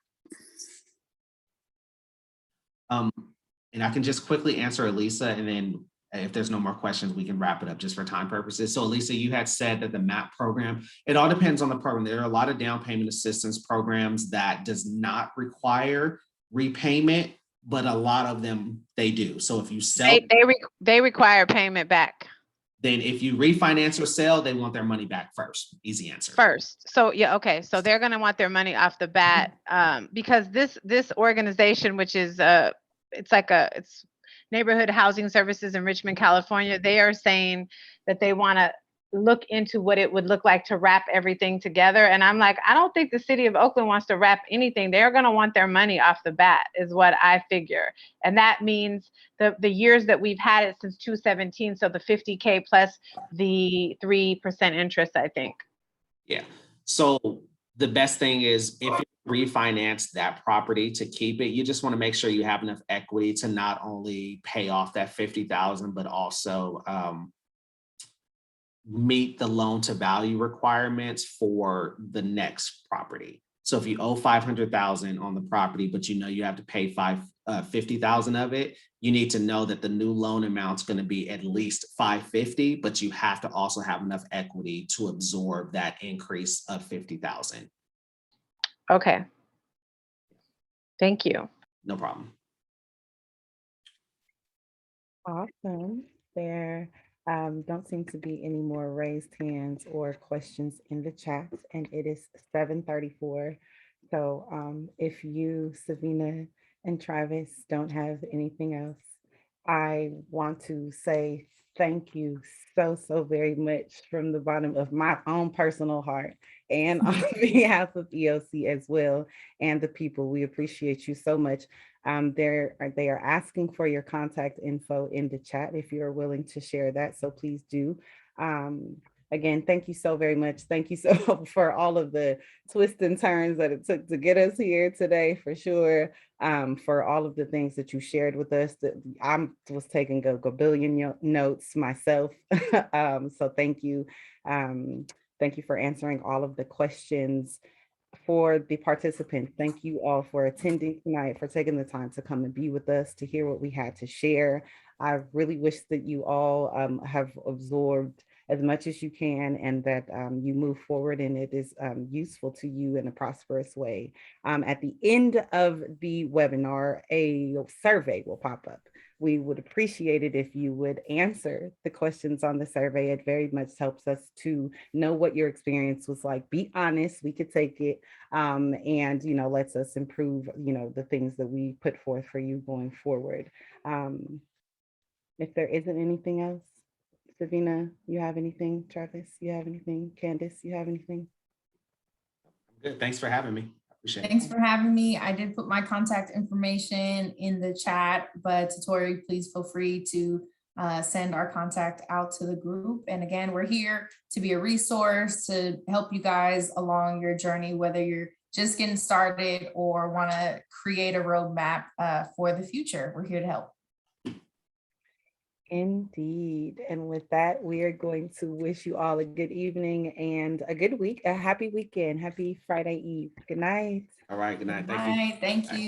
And I can just quickly answer Elisa, and then if there's no more questions, we can wrap it up just for time purposes. So Elisa, you had said that the MAP program, it all depends on the program. There are a lot of down payment assistance programs that does not require repayment, but a lot of them, they do. So if you sell, they require payment back. Then if you refinance or sell, they want their money back first. Easy answer. First. So yeah, okay. So they're gonna want their money off the bat, because this organization, which is it's Neighborhood Housing Services in Richmond, California, they are saying that they want to look into what it would look like to wrap everything together. And I'm like, I don't think the city of Oakland wants to wrap anything. They're going to want their money off the bat, is what I figure. And that means the years that we've had it since 2017. So the 50K plus the 3% interest, I think. Yeah. So the best thing is, if you refinance that property to keep it, you just want to make sure you have enough equity to not only pay off that $50,000, but also meet the loan to value requirements for the next property. So if you owe $500,000 on the property, but you know you have to pay $50,000 of it, you need to know that the new loan amount's going to be at least $550,000, but you have to also have enough equity to absorb that increase of $50,000. Okay. Thank you. No problem. Awesome. There don't seem to be any more raised hands or questions in the chat, and it is 7:34. So if you, Savina and Travis, don't have anything else, I want to say thank you so very much from the bottom of my own personal heart, and on behalf of EOC as well, and the people. We appreciate you so much. They are asking for your contact info in the chat if you are willing to share that. So please do. Again, thank you so very much. Thank you so for all of the twists and turns that it took to get us here today, for sure. For all of the things that you shared with us. That I was taking a billion notes myself. So thank you. Thank you for answering all of the questions. For the participants, thank you all for attending tonight, for taking the time to come and be with us, to hear what we had to share. I really wish that you all have absorbed as much as you can, and that you move forward and it is useful to you in a prosperous way. At the end of the webinar, a survey will pop up we would appreciate it if you would answer the questions on the survey. It very much helps us to know what your experience was like. Be honest, we could take it, and lets us improve the things that we put forth for you going forward. If there isn't anything else, Savina, you have anything? Travis, you have anything? Candace, you have anything? Good. Thanks for having me. Appreciate it. Thanks for having me. I did put my contact information in the chat, but Tori, please feel free to send our contact out to the group. And again, we're here to be a resource to help you guys along your journey, whether you're just getting started or want to create a roadmap for the future. We're here to help. Indeed. And with that, we are going to wish you all a good evening and a good week, a happy weekend. Happy Friday Eve. Good night. All right. Good night. Thank you. Bye. Thank you.